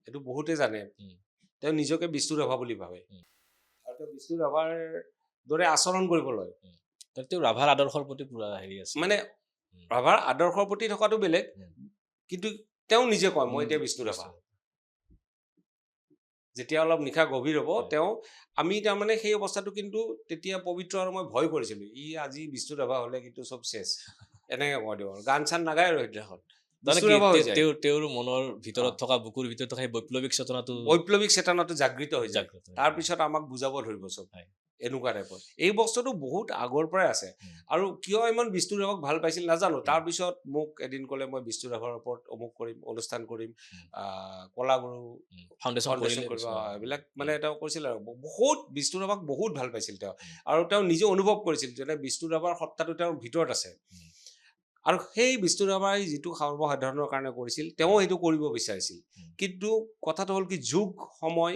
B: এইটো বহুতে জানে, তেওঁ নিজকে বিষ্ণু ৰাভা বুলি ভাবে, আৰু তেওঁ বিষ্ণু ৰাভাৰ দৰে আচৰণ কৰিব লয়।
A: তেওঁ ৰাভাৰ আদৰ্শৰ প্ৰতি পুৰা হেৰি আছে,
B: মানে ৰাভাৰ আদৰ্শৰ প্ৰতি থকাটো বেলেগ, কিন্তু তেওঁ নিজে কয় মই এতিয়া বিষ্ণু ৰাভা। যেতিয়া অলপ নিশা গভীৰ হ'ব, আমি তাৰমানে সেই অৱস্থাটো কিন্তু তেতিয়া পবিত্ৰ আৰু মই ভয় কৰিছিলোঁ, আজি বিষ্ণু ৰাভা হ'লে কিন্তু চব চেছ, এনেকে কয় দিওঁ, গান চান নাগায় আৰু সেইদিনাখন।
A: তেওঁৰ মনৰ ভিতৰত থকা, বুকুৰ ভিতৰত থকা বৈপ্লৱিক চেতনাটো
B: জাগৃত হৈ যায়। তাৰপিছত আমাক বুজাব ধৰিব চব, এনেকুৱা টাইপৰ। এই বস্তুটো বহুত আগৰ পৰাই আছে। আৰু কিয় ইমান বিষ্ণু ৰাভাক ভাল পাইছিল নাজানো। তাৰপিছত মোক এদিন ক'লে মই বিষ্ণু ৰাভাৰ ওপৰত অমুক কৰিম, অনুষ্ঠান কৰিম, কলাগুৰু ফাউণ্ডেশ্যন কৰিব, এইবিলাক মানে তেওঁ কৈছিল। আৰু বহুত বিষ্ণু ৰাভাক বহুত ভাল পাইছিল তেওঁ, আৰু তেওঁ নিজে অনুভৱ কৰিছিল যে বিষ্ণু ৰাভাৰ সত্তাটো তেওঁৰ ভিতৰত আছে। আৰু সেই বিষ্ণু ৰাভাই যিটো সৰ্বসাধাৰণৰ কাৰণে কৰিছিল, তেওঁ সেইটো কৰিব বিচাৰিছিল। কিন্তু কথাটো হ'ল কি, যুগ সময়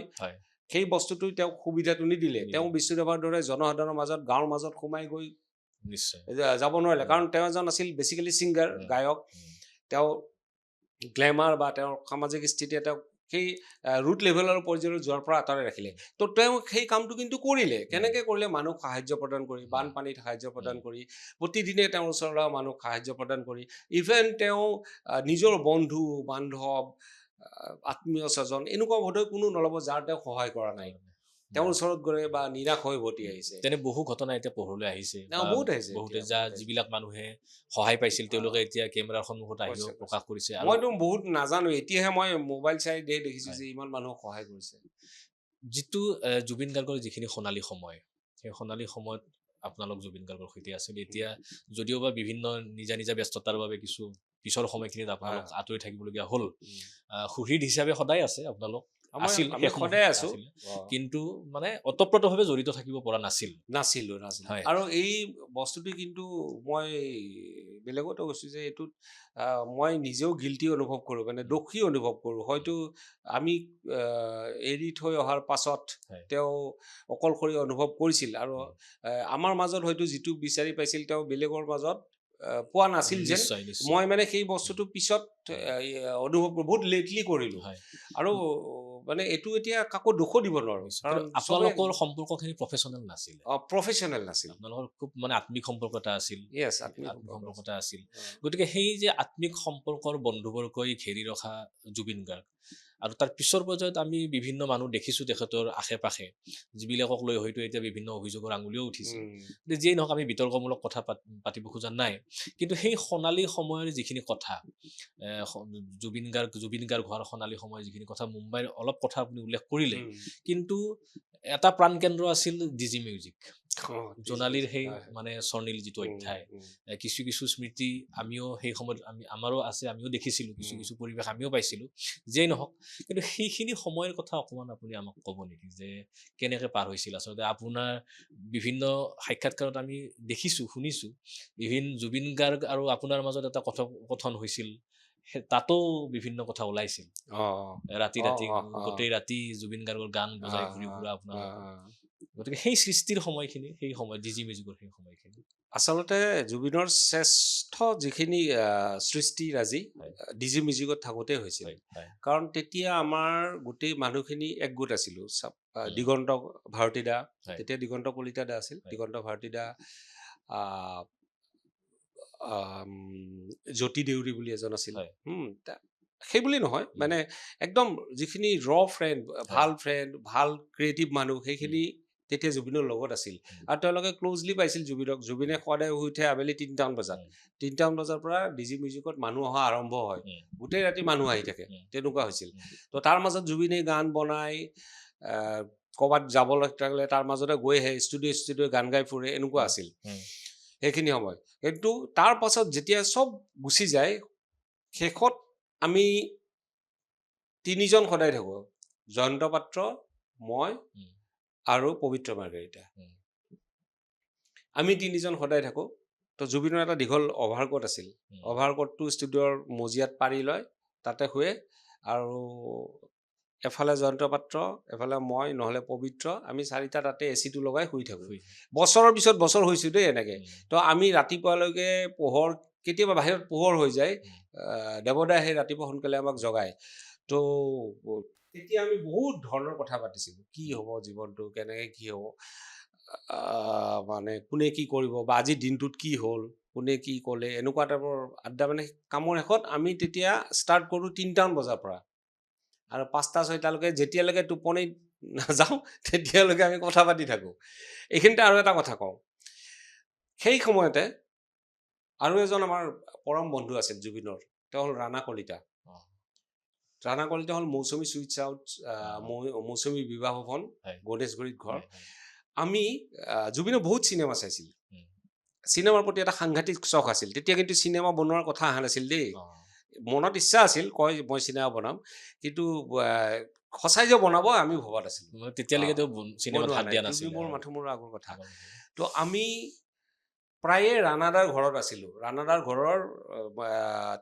B: সেই বস্তুটো তেওঁক সুবিধাটো নিদিলে। তেওঁ বিষ্ণু ৰাভাৰ দৰে জনসাধাৰণৰ মাজত, গাঁৱৰ মাজত সোমাই গৈ যাব নোৱাৰিলে, কাৰণ তেওঁ এজন আছিল বেচিকেলি ছিংগাৰ, গায়ক। তেওঁ গ্লেমাৰ বা তেওঁৰ সামাজিক স্থিতিয়ে তেওঁক সেই ৰুট লেভেলৰ পৰ্যায়লৈ যোৱাৰ পৰা আঁতৰাই ৰাখিলে। তো তেওঁ সেই কামটো কিন্তু কৰিলে। কেনেকৈ কৰিলে? মানুহক সাহাৰ্য প্ৰদান কৰি, বানপানীত সাহাৰ্য প্ৰদান কৰি, প্ৰতিদিনে তেওঁৰ ওচৰলৈ মানুহক সাহাৰ্য প্ৰদান কৰি, ইভেন তেওঁ নিজৰ বন্ধু বান্ধৱ, আত্মীয় স্বজন, এনেকুৱা বোধহয় কোনো নল'ব যাৰ তেওঁক সহায় কৰা নাই। তেওঁৰ ওচৰত গ'লে বা নিৰাশ হৈ উভতি আহিছে
A: তেনে বহু ঘটনা এতিয়া পোহৰলৈ আহিছে বা
B: বহুত আহিছে
A: বহুতে
B: এতিয়া,
A: যা
B: বহুত আহিছে।
A: যিবিলাক মানুহে সহায় পাইছিল তেওঁলোকে এতিয়া কেমেৰাৰ সন্মুখত আহিও
B: কৈছে, কৈছে।
A: প্ৰকাশ কৰিছে আৰু
B: মইতো বহুত নাজানো এতিয়াহে মই মোবাইল চাই দেখিছো
A: হয়।
B: যে ইমান মানুহক সহায় কৰিছে
A: যিটো জুবিন গাৰ্গৰ যিখিনি সোণালী সময় সেই সোণালী সময়ত আপোনালোক জুবিন গাৰ্গৰ সৈতে আছিল এতিয়া যদিও বা বিভিন্ন নিজা নিজা ব্যস্ততাৰ বাবে কিছু পিছৰ সময়খিনিত আপোনালোক আঁতৰি থাকিবলগীয়া হ'ল সুহৃদ হিচাপে সদায় আছে আপোনালোক আছিল
B: আমি
A: সেই সময়ত
B: সদায় আছো
A: আছিলে কিন্তু মানে অতপ্ৰতভাৱে জড়িত থাকিব পৰা নাছিল
B: নাছিলো
A: হয়।
B: আৰু এই বস্তুটো কিন্তু মই বেলেগতো কৈছো যে এইটোত মই নিজেও গিল্টি অনুভৱ কৰো মানে দোষী অনুভৱ কৰো হয়তো আমি এৰি থৈ অহাৰ পাছত
A: হয়।
B: তেওঁ অকলশৰী অনুভৱ কৰিছিল আৰু আমাৰ মাজত হয়তো যিটো বিচাৰি পাইছিল তেওঁ বেলেগৰ মাজত পোৱা নাছিল যেন
A: নিশ্চয় নিশ্চয়
B: মই মানে সেই বস্তুটো পিছত অনুভৱ কৰো বহুত লেটলি কৰিলো
A: হয়।
B: আৰু মানে এইটো এতিয়া কাকো দোষো দিব নোৱাৰো
A: নিশ্চয়।
B: কাৰণ
A: কিন্তু আপোনালোকৰ সম্পৰ্কখিনি প্ৰফেচনেল নাছিলে
B: প্ৰফেচনেল নাছিল
A: আপোনালোকৰ খুব মানে আত্মিক সম্পৰ্ক এটা আছিল
B: য়েছ
A: আত্মিক সম্পৰ্ক এটা আছিল
B: অ।
A: গতিকে সেই যে আত্মিক সম্পৰ্কৰ বন্ধুবৰ্গই ঘেৰি ৰখা জুবিন গাৰ্গ আৰু তাৰ পিছৰ পৰ্যায়ত আমি বিভিন্ন মানুহ দেখিছো তেখেতৰ আশে পাশে যিবিলাকক লৈ হয়তো এতিয়া বিভিন্ন অভিযোগৰ আঙুলিও উঠিছে কিন্তু যিয়েই নহওক আমি বিতৰ্কমূলক কথা পাতিব খোজা নাই কিন্তু সেই সোণালী সময়ৰ যিখিনি কথা জুবিন গাৰ্গ হোৱাৰ সোণালী সময়ৰ যিখিনি কথা মুম্বাইৰ অলপ কথা আপুনি উল্লেখ কৰিলে কিন্তু এটা প্ৰাণকেন্দ্ৰ আছিল ডিজি মিউজিক জোনালীৰ সেই মানে স্বৰ্ণীল যিটো অধ্যায় কিছু কিছু স্মৃতি আমিও সেই সময়ত আমাৰো আছে আমিও দেখিছিলো কিছু কিছু পৰিৱেশ আমিও পাইছিলো যেই নহওক কিন্তু সেইখিনি সময়ৰ কথা অকমান আপুনি আমাক ক'ব নেকি যে কেনেকে পাৰ হৈছিল আচলতে আপোনাৰ বিভিন্ন সাক্ষাৎকাৰত আমি দেখিছো শুনিছো জুবিন গাৰ্গ আৰু আপোনাৰ মাজত এটা কথোপকথন হৈছিল তাতো বিভিন্ন কথা ওলাইছিল ৰাতি গোটেই ৰাতি জুবিন গাৰ্গৰ গান বজাই ঘূৰি ফুৰা আপোনাৰ গতিকে সেই সৃষ্টিৰ সময়খিনি সেই সময় ডিজি মিউজিকৰ সেই সময়খিনি
B: আচলতে জুবিনৰ শ্ৰেষ্ঠ যিখিনি সৃষ্টিৰাজি ডিজি মিউজিকত থাকোঁতে হৈছিল কাৰণ তেতিয়া আমাৰ গোটেই মানুহখিনি একগোট আছিলো দিগন্ত ভাৰতীদা তেতিয়া দিগন্ত কলিতা দা আছিল দিগন্ত ভাৰতীদা জ্যোতি দেউৰী বুলি এজন আছিল সেই বুলি নহয় মানে একদম যিখিনি ফ্ৰেণ্ড ভাল ক্ৰিয়েটিভ মানুহ সেইখিনি তেতিয়া জুবিনৰ লগত আছিল আৰু তেওঁলোকে ক্ল'জলি পাইছিল জুবিনে সদায় শুই উঠে আবেলি 3টামান বজাৰ পৰা ডিজি মিউজিকত মানুহ অহা আৰম্ভ হয় গোটেই ৰাতি মানুহ আহি থাকে তেনেকুৱা হৈছিল তো তাৰ মাজত জুবিনে গান বনাই ক'ৰবাত যাবলৈ থাকিলে তাৰ মাজতে গৈ আহে ষ্টুডিঅ' গান গাই ফুৰে এনেকুৱা আছিল সেইখিনি সময় কিন্তু তাৰ পাছত যেতিয়া চব গুচি যায় শেষত আমি 3জন সদায় থাকো জয়ন্ত পাত্ৰ মই আৰু পবিত্ৰ মাৰ্ঘেৰিটা আমি 3জন সদায় থাকো তো জুবিনৰ এটা দীঘল অভাৰকোট আছিল অভাৰকোটটো ষ্টুডিঅ'ৰ মজিয়াত পাৰি লয় তাতে শুৱে আৰু এফালে জয়ন্ত পাত্ৰ এফালে মই নহ'লে পবিত্ৰ আমি 4টা তাতে এচিটো লগাই শুই থাকো বছৰৰ পিছত বছৰ হৈছো দেই এনেকে তো আমি ৰাতিপুৱালৈকে পোহৰ কেতিয়াবা বাহিৰত পোহৰ হৈ যায় দেৱদাই সেই ৰাতিপুৱা সোনকালে আমাক জগায় তো তেতিয়া আমি বহুত ধৰণৰ কথা পাতিছিলো কি হ'ব জীৱনটো কেনেকে কি হ'ব মানে কোনে কি কৰিব বা আজিৰ দিনটোত কি হ'ল কোনে কি ক'লে এনেকুৱা টাইপৰ আড্ডা মানে কামৰ শেষত আমি তেতিয়া ষ্টাৰ্ট কৰোঁ 3টামান বজাৰ পৰা আৰু 5টা 6টালৈকে যেতিয়ালৈকে টোপনি নাযাওঁ তেতিয়ালৈকে আমি কথা পাতি থাকোঁ এইখিনিতে আৰু এটা কথা কওঁ সেই সময়তে আৰু এজন আমাৰ পৰম বন্ধু আছিল জুবিনৰ তেওঁ হ'ল ৰাণা কলিতা হ'ল মৌচুমী চুইটছ আউট মৌচুমী বিবাহ ভৱন গণেশগুৰিত ঘৰ আমি জুবিনৰ বহুত চিনেমা চাইছিল চিনেমাৰ প্ৰতি এটা সাংঘাতিক চখ আছিল তেতিয়া কিন্তু চিনেমা বনোৱাৰ কথা অহা নাছিল দেই মনত ইচ্ছা আছিল কয় মই চিনেমা বনাম কিন্তু সঁচাই যে বনাব আমি ভবা নাছিলোঁ
A: তেতিয়ালৈকে চিনেমাত হাত দিয়া নাছিল
B: মোৰ আগৰ কথা তো আমি প্ৰায়ে ৰাণাদাৰ ঘৰত আছিলোঁ ৰাণাদাৰ ঘৰৰ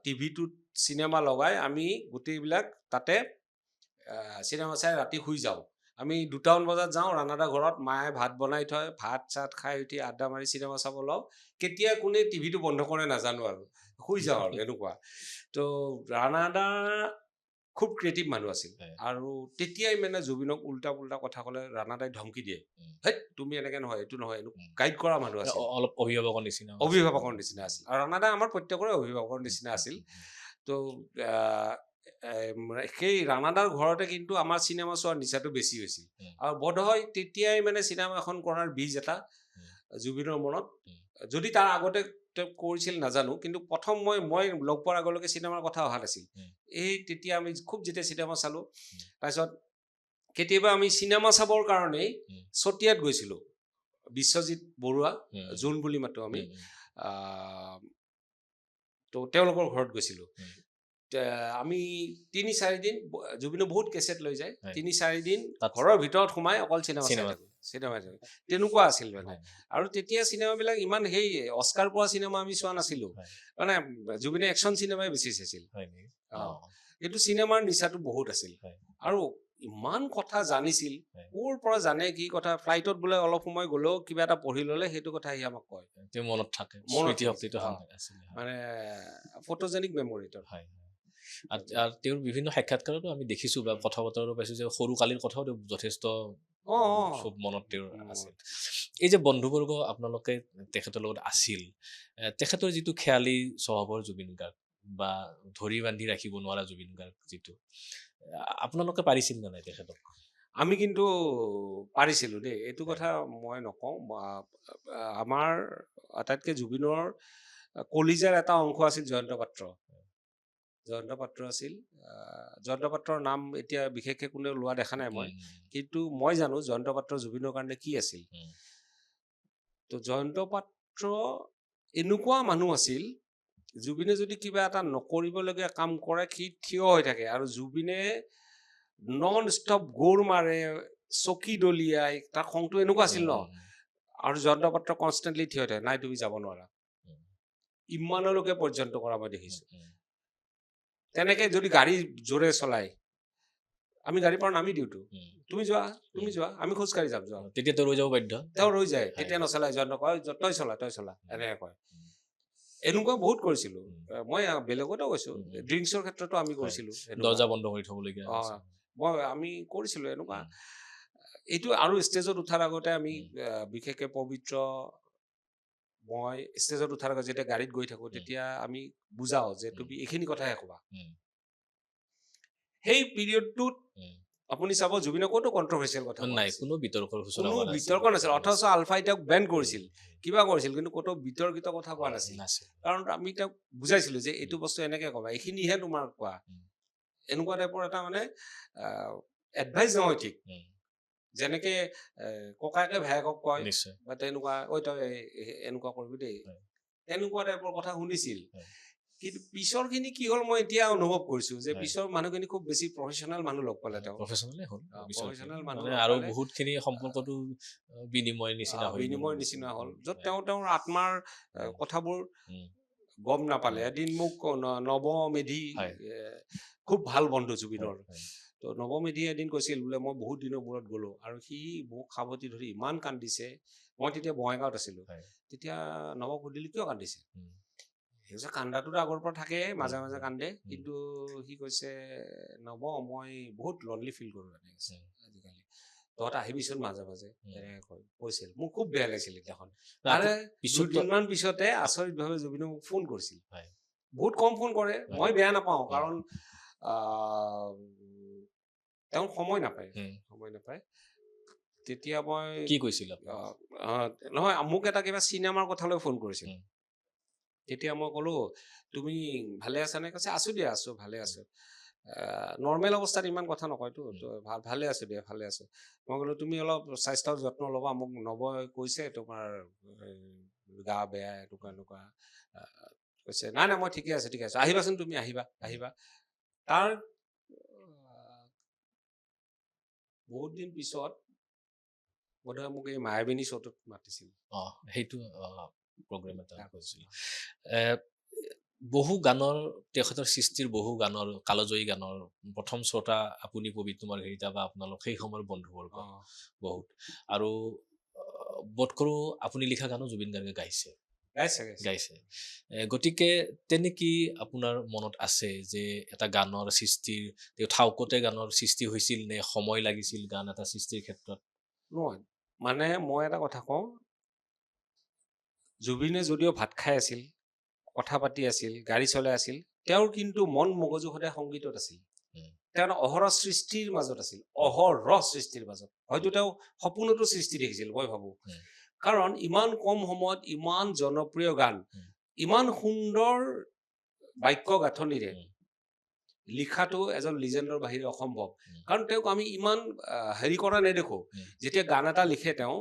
B: টিভিটোত চিনেমা লগাই আমি গোটেইবিলাক তাতে চিনেমা চাই ৰাতি শুই যাওঁ আমি 2টামান বজাত যাওঁ ৰাণাদাৰ ঘৰত মায়ে ভাত বনাই থয় ভাত চাত খাই উঠি আড্ডা মাৰি চিনেমা চাব লওঁ কেতিয়া কোনে টিভিটো বন্ধ কৰে নাজানো আৰু শুই যাওঁ আৰু এনেকুৱা তো ৰাণাদা খুব ক্ৰিয়েটিভ মানুহ আছিল আৰু তেতিয়াই মানে জুবিনক উল্টা পুল্টা কথা ক'লে ৰাণাদাই ধমকি দিয়ে হেই তুমি এনেকে নহয় এইটো নহয় গাইড কৰা মানুহ আছিল
A: অলপ অভিভাৱকৰ নিচিনা
B: আছিল আৰু ৰাণাদা আমাৰ প্ৰত্যেকৰে অভিভাৱকৰ নিচিনা আছিল তো সেই ৰাণাদাৰ ঘৰতে কিন্তু আমাৰ চিনেমা চোৱাৰ নিচাটো বেছি হৈছিল
A: উম।
B: আৰু বোধহয় তেতিয়াই মানে চিনেমা এখন কৰাৰ বীজ এটা
A: উম।
B: জুবিনৰ মনত
A: উম।
B: যদি তাৰ আগতে তেওঁ কৰিছিল নাজানো কিন্তু প্ৰথম মই লগ পোৱাৰ আগলৈকে চিনেমাৰ কথা অহা নাছিল
A: উম।
B: এই তেতিয়া আমি খুব যেতিয়া চিনেমা চালো
A: উম।
B: তাৰপিছত কেতিয়াবা আমি চিনেমা চাবৰ কাৰণেই
A: উম।
B: চতিয়াত গৈছিলোঁ বিশ্বজিৎ বৰুৱা
A: উম।
B: জোন বুলি মাতো আমি
A: উম।
B: তো তেওঁলোকৰ ঘৰত গৈছিলোঁ
A: উম।
B: আমি ৩-৪ দিন জুবিনে বহুত কেছেট লৈ যায়
A: হয়।
B: ৩-৪ দিন
A: তাত
B: ঘৰৰ ভিতৰত সোমাই অকল চিনেমা চাই
A: চিনেমা
B: থাকোঁ চিনেমা চাই থাকোঁ। তেনেকুৱা আছিল মানে
A: হয়।
B: আৰু তেতিয়া চিনেমাবিলাক ইমান সেই অস্কাৰ পোৱা চিনেমা আমি চোৱা নাছিলোঁ
A: হয়।
B: মানে জুবিনে একশ্যন চিনেমাই বেছি চাইছিল
A: হয় নেকি?
B: অঁ কিন্তু চিনেমাৰ নিচাটো বহুত আছিল
A: হয়।
B: আৰু ইমান কথা জানিছিল
A: হয়।
B: ক'ৰ পৰা জানে কি কথা ফ্লাইটত বোলে অলপ সময় গ'লেও কিবা এটা পঢ়ি ল'লে সেইটো কথা সি আমাক কয়
A: তেওঁ মনত থাকে
B: মনত
A: স্মৃতি
B: থাকিছে,
A: শক্তিটো
B: অঁ।
A: আছিলে হয়।
B: মানে ফটোজেনিক মেমৰি তোৰ
A: হয়। আৰু তেওঁৰ বিভিন্ন সাক্ষাৎকাৰতো আমি দেখিছোঁ বা কথা বতৰাতো পাইছোঁ যে সৰু কালিৰ কথাও তেওঁ যথেষ্ট
B: অঁ অঁ
A: খুব মনত তেওঁৰ আছিল এই যে বন্ধুবৰ্গ আপোনালোকে তেখেতৰ লগত আছিল তেখেতৰ যিটো খেয়ালি স্বভাৱৰ জুবিন গাৰ্গ বা ধৰি বান্ধি ৰাখিব নোৱাৰা জুবিন গাৰ্গ যিটো আপোনালোকে পাৰিছিল নে নাই তেখেতক
B: আমি কিন্তু পাৰিছিলোঁ দেই এইটো
A: হয়।
B: কথা মই নকওঁ আমাৰ আটাইতকৈ জুবিনৰ কলিজাৰ এটা অংশ আছিল জয়ন্ত পাত্ৰ জয়ন্ত পাত্ৰ আছিল জয়ন্ত পাত্ৰৰ নাম এতিয়া বিশেষকৈ কোনেও লোৱা দেখা নাই মই কিন্তু মই জানো জয়ন্ত পাত্ৰ জুবিনৰ কাৰণে কি আছিল তো জয়ন্ত পাত্ৰ এনেকুৱা মানুহ আছিল জুবিনে যদি কিবা এটা নকৰিবলগীয়া কাম কৰে সি থিয় হৈ থাকে আৰু জুবিনে নন ষ্টপ গৌৰ মাৰে চকী দলিয়াই তাৰ খংটো এনেকুৱা আছিল ন আৰু জয়ন্ত পাত্ৰ কনষ্টেণ্টলি থিয় হৈ থাকে নাই তুমি যাব নোৱাৰা ইমানলৈকে পৰ্যন্ত কৰা মই দেখিছোঁ তেনেকে যদি গাড়ী জোৰে চলাই আমি গাড়ীৰ পৰা নামি দিওঁতো তুমি যোৱা আমি খোজকাঢ়ি যাম যোৱা
A: তেতিয়া তেওঁ ৰৈ যাব বাধ্য
B: তেওঁ ৰৈ যায় তেতিয়া নচলাই জয়ন্ত কয় তই চলা এনেকে কয় এনেকুৱা বহুত কৰিছিলোঁ মই বেলেগতো কৈছোঁ ড্ৰিংকছৰ ক্ষেত্ৰতো আমি কৰিছিলোঁ
A: দৰ্জা বন্ধ কৰি থ'বলগীয়া
B: অঁ আমি কৰিছিলোঁ এনেকুৱা এইটো আৰু ষ্টেজত উঠাৰ আগতে আমি বিশেষকৈ পবিত্ৰ মই ষ্টেজত উঠাৰ আগত যেতিয়া গাড়ীত গৈ থাকোঁ তেতিয়া আমি বুজাওঁ যে তুমি এইখিনি কথাহে ক'বা সেই পিৰিয়ডটোত আপুনি চাব জুবিনে ক'তো কণ্ট্ৰভাৰ্চিয়েল কথা
A: নাই কোনো বিতৰ্কৰ সূচনা
B: কোনো
A: হোৱা নাছিল
B: বিতৰ্ক নাছিল অথচ আলফাই তেওঁক বেন কৰিছিল কিবা কৰিছিল কিন্তু ক'তো বিতৰ্কিত কথা কোৱা নাছিল কাৰণ আমি তেওঁক বুজাইছিলোঁ যে এইটো বস্তু এনেকে ক'বা এইখিনিহে তোমাৰ কোৱা এনেকুৱা টাইপৰ এটা মানে এডভাইচ নহয় ঠিক যেনেকে ককায়েকে ভায়েকক কয়
A: নিশ্চয়
B: বা তেনেকুৱা ঐ তই এনেকুৱা কৰিবি দেই তেনেকুৱা টাইপৰ কথা শুনিছিল কিন্তু পিছৰখিনি কি হ'ল মই এতিয়া অনুভৱ কৰিছোঁ যে পিছৰ মানুহখিনি খুব বেছি প্ৰফেচনেল মানুহ লগ পালে তেওঁ
A: প্ৰফেচনেলে হ'ল
B: প্ৰফেচনেল মানুহ
A: মানে
B: লগ
A: আৰু
B: পালে
A: বহুতখিনি সম্পৰ্কটো বিনিময় নিচিনা হৈ গ'ল
B: বিনিময় নিচিনা হ'ল য'ত তেওঁৰ আত্মাৰ কথাবোৰ গম নাপালে এদিন মোক নৱ মেধি খুব ভাল বন্ধু জুবিনৰ তো নৱমেধিয়ে এদিন কৈছিল বোলে মই বহুত দিনৰ মূৰত গ'লোঁ আৰু সি মোক সাৱটি ধৰি ইমান কান্দিছে মই তেতিয়া বঙাইগাঁৱত আছিলোঁ তেতিয়া নৱক সুধিলোঁ কিয় কান্দিছে সি কৈছে কান্দাটোতো আগৰ পৰা থাকে মাজে মাজে কান্দে কিন্তু সি কৈছে নৱ মই বহুত লনলি ফিল কৰোঁ আজিকালি তহঁত আহিবিচোন মাজে মাজে তেনেকৈ কৈছিল মোক খুব বেয়া লাগিছিল সেইদিনাখন তাৰে দুদিনমান পিছতে আচৰিতভাৱে জুবিনে মোক ফোন কৰিছিল বহুত কম ফোন কৰে মই বেয়া নাপাওঁ কাৰণ তেওঁ সময় নাপায় তেতিয়া মই
A: কি কৈছিল
B: নহয় মোক এটা কিবা চিনেমাৰ কথালৈ ফোন কৰিছিল তেতিয়া মই ক'লোঁ তুমি ভালে আছানে কৈছে আছোঁ দিয়া আছোঁ ভালে আছোঁ নৰ্মেল অৱস্থাত ইমান কথা নকয়তো ভালে আছোঁ দিয়া ভালে আছোঁ মই ক'লোঁ তুমি অলপ স্বাস্থ্যৰ যত্ন ল'বা মোক নৱই কৈছে তোমাৰ গা বেয়া এনেকুৱা কৈছে নাই মই ঠিকে আছোঁ আহিবাচোন তুমি আহিবা তাৰ বহুত দিন পিছত বোধহয় মোক এই মায়াবিনী শ্ব'টোত মাতিছিল
A: সেইটো প্ৰগ্ৰেম এটা কৰিছিল বহু গানৰ তেখেতৰ সৃষ্টিৰ বহু গানৰ কালজয়ী গানৰ প্ৰথম শ্ৰোতা আপুনি পবিত্ৰ মাৰ্ঘেৰিটা বা আপোনালোক সেই সময়ৰ বন্ধুবৰ্গ বহুত আৰু বোধ কৰোঁ আপুনি লিখা গানো জুবিন গাৰ্গে গাইছে গতিকে তেনে কি আপোনাৰ মনত আছে যে এটা গানৰ সৃষ্টিৰ ঠাউকতে গানৰ সৃষ্টি হৈছিল নে সময় লাগিছিল গান এটা সৃষ্টিৰ ক্ষেত্ৰত
B: নহয় মানে মই এটা কথা কওঁ জুবিনে যদিও ভাত খাই আছিল কথা পাতি আছিল, গাড়ী চলাই আছিল, তেওঁৰ কিন্তু মন মগজু সদায় সংগীতত আছিল। তেওঁ অহৰহ সৃষ্টিৰ মাজত আছিল, অহৰহ সৃষ্টিৰ মাজত। হয়তো তেওঁ সপোনতো সৃষ্টি দেখিছিল, মই ভাবো। কাৰণ ইমান কম সময়ত ইমান জনপ্ৰিয় গান, ইমান সুন্দৰ বাক্য গাঁথনিৰে লিখাটো এজন লিজেণ্ডৰ বাহিৰে অসম্ভৱ। কাৰণ তেওঁক আমি ইমান হেৰি কৰা নেদেখো। যেতিয়া গান এটা লিখে তেওঁ,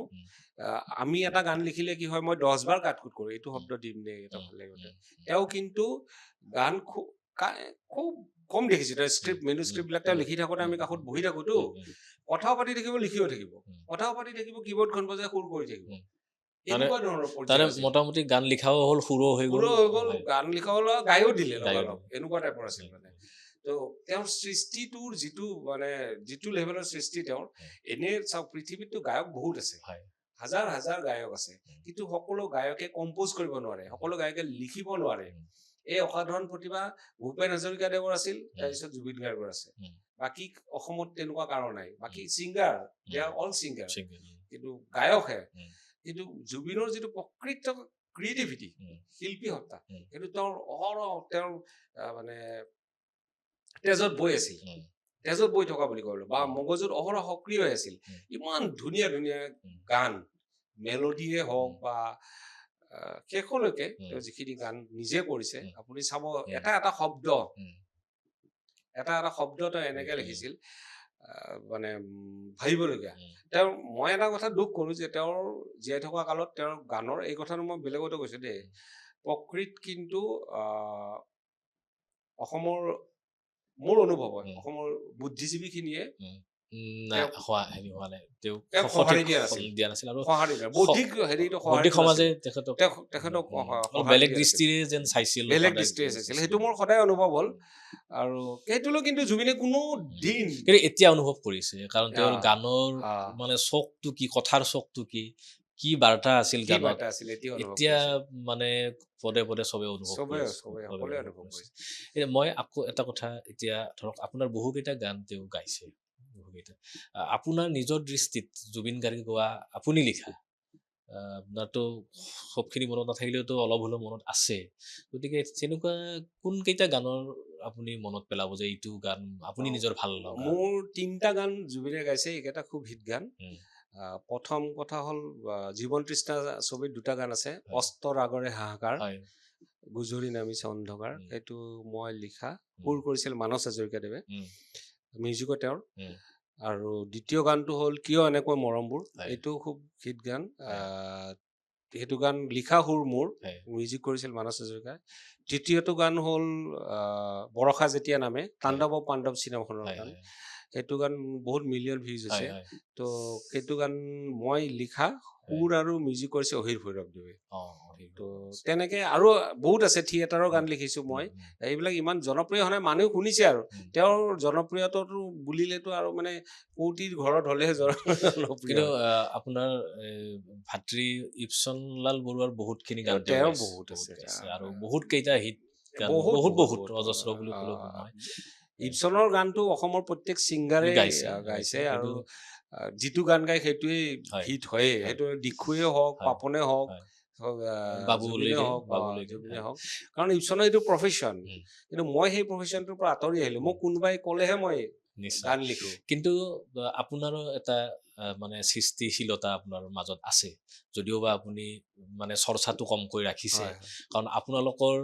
B: আমি এটা গান লিখিলে কি হয়, মই 10 বাৰ কাট কুট কৰোঁ, এইটো শব্দ দিম নে, এটা ভাল লাগিব। তেওঁ কিন্তু গান খুব কম দেখিছোঁ। তেওঁ স্ক্ৰিপ্ট মেনুস্ক্ৰিপ্টবিলাক তেওঁ লিখি থাকোঁতে আমি কাষত বহি থাকোঁতো, কথাও পাতি থাকিব, লিখিও থাকিব, কথাও পাতি থাকিব, কীবৰ্ডখন বজাই সুৰ কৰি থাকিব। এনেকুৱা ধৰণৰ
A: মোটামুটি গান লিখাও হ'ল, সুৰো হৈ গ'ল,
B: গান লিখাও হ'ল, গায়ো দিলে লগালগ, এনেকুৱা টাইপৰ আছিল মানে। তো তেওঁৰ সৃষ্টিটোৰ যিটো লেভেলৰ সৃষ্টি তেওঁৰ, এনে চাওক পৃথিৱীততো গায়ক বহুত আছে, হাজাৰ হাজাৰ গায়ক আছে, কিন্তু সকলো গায়কে কম্প'জ কৰিব নোৱাৰে, সকলো গায়কে লিখিব নোৱাৰে। এই অসাধাৰণ প্ৰতিভা ভূপেন হাজৰিকাদেৱৰ আছিল, তাৰপিছত জুবিন গাৰ্গৰ আছে। বাকী অসমত তেনেকুৱা কাৰণ নাই। বাকী singer, they are all singer, কিন্তু গায়কহে। কিন্তু জুবিনৰ যিটো প্ৰকৃত ক্ৰিয়েটিভিটি, শিল্পী সত্তা, সেইটো তেওঁৰ অহৰহ তেওঁৰ মানে তেজত বৈ আছিল, তেজত বৈ থকা বুলি ক'লো, বা মগজুত অহৰহ সক্ৰিয় হৈ আছিল। ইমান ধুনীয়া ধুনীয়া গান, মেলোডিয়ে হওক বা শেষলৈকে তেওঁ যিখিনি গান নিজে কৰিছে, আপুনি চাব এটা এটা শব্দ তেওঁ এনেকে লিখিছিল, মানে ভাবিবলগীয়া। তেওঁৰ মই এটা কথা দুখ কৰোঁ যে তেওঁৰ জীয়াই থকা কালত তেওঁৰ গানৰ, এই কথাটো মই বেলেগতো কৈছোঁ দেই, প্ৰকৃত কিন্তু অসমৰ, মোৰ অনুভৱ হয়, অসমৰ বুদ্ধিজীৱীখিনিয়ে
A: বেলেগ দৃষ্টিৰে যেন চাইছিল,
B: সেইটো মোৰ সদায় অনুভৱ হ'ল। আৰু সেইটোলৈ কিন্তু জুবিনে কোনো দিন
A: এতিয়া অনুভৱ কৰিছে, কাৰণ তেওঁৰ গানৰ মানে চখটো কি, কথাৰ চখটো কি বাৰ্তা আছিল গানত, এতিয়া মানে পদে পদে চবে অনুভৱ কৰিছে। মই আকৌ এটা কথা, এতিয়া ধৰক আপোনাৰ বহুকেইটা গান তেওঁ গাইছে, আপোনাৰ নিজৰ দৃষ্টিত জুবিন গাৰ্গে গোৱা, আপুনি লিখা, আপোনাৰতো সবখিনি মনত নাথাকিলেওতো অলপ হ'লেও মনত আছে, গতিকে তেনেকুৱা কোন কেইটা গানৰ আপুনি মনত পেলাব যে এইটো গান আপুনি নিজৰ ভাল লগা?
B: মোৰ 3টা গান জুবিনে গাইছে, এইকেইটা খুব হিট গান। প্ৰথম কথা হ'ল জীৱন তৃষ্ণা ছবিত 2টা গান আছে, অস্ত ৰাগৰে হাহাকাৰ, গুজৰি নামিছে অন্ধকাৰ, সেইটো মই লিখা, সুৰ কৰিছিল মানস হাজৰিকাদেৱে, মিউজিকো তেওঁৰ। আৰু দ্বিতীয় গানটো হ'ল কিয় এনেকৈ মৰমবোৰ, এইটো খুব হিট গান, সেইটো গান লিখা সুৰ মোৰ, মিউজিক কৰিছিল মানস হাজৰিকাই। তৃতীয়টো গান হ'ল বৰষা যেতিয়া নামে, তাণ্ডৱ পাণ্ডৱ চিনেমাখনৰ গান, সেইটো গান বহুত মিলিয়ন ভিউজ হৈছে। তো সেইটো গান মই লিখা, সুৰ আৰু মিউজিক কৰিছে অহিৰ ভৈৰৱদেৱে। তো তেনেকে আৰু বহুত আছে, থিয়েটাৰৰ গান লিখিছোঁ মই, এইবিলাক ইমান জনপ্ৰিয় হোৱা নাই, মানুহে শুনিছে আৰু তেওঁৰ জনপ্ৰিয়তাটো বুলিলেতো আৰু মানে কৌটিৰ ঘৰত হ'লেহে জনপ্ৰিয়।
A: কিন্তু আপোনাৰ ভাতৃ ইপচনলাল বৰুৱাৰ বহুতখিনি গান
B: বহুত আছে,
A: আৰু বহুত কেইটা হিট গান, বহুত অজস্ৰ বুলি ক'লেও নহয়।
B: ইপচনৰ গানটো অসমৰ প্ৰত্যেক ছিংগাৰে গাইছে, আৰু যিটো গান গায় সেইটোৱে হিট হয়ে, সেইটো দিক্ষুৱে হওক, পাপনে হওক, জুবিনে হওক, কাৰণ ইপচনৰ এইটো প্ৰফেশ্যন। কিন্তু মই সেই প্ৰফেশ্যনটোৰ পৰা আঁতৰি আহিলোঁ, মোক কোনোবাই ক'লেহে মই গান লিখো।
A: কিন্তু আপোনাৰো এটা মানে সৃষ্টিশীলতা আপোনাৰ মাজত আছে, যদিও বা আপুনি মানে চৰ্চাটো কমকৈ ৰাখিছে, কাৰণ আপোনালোকৰ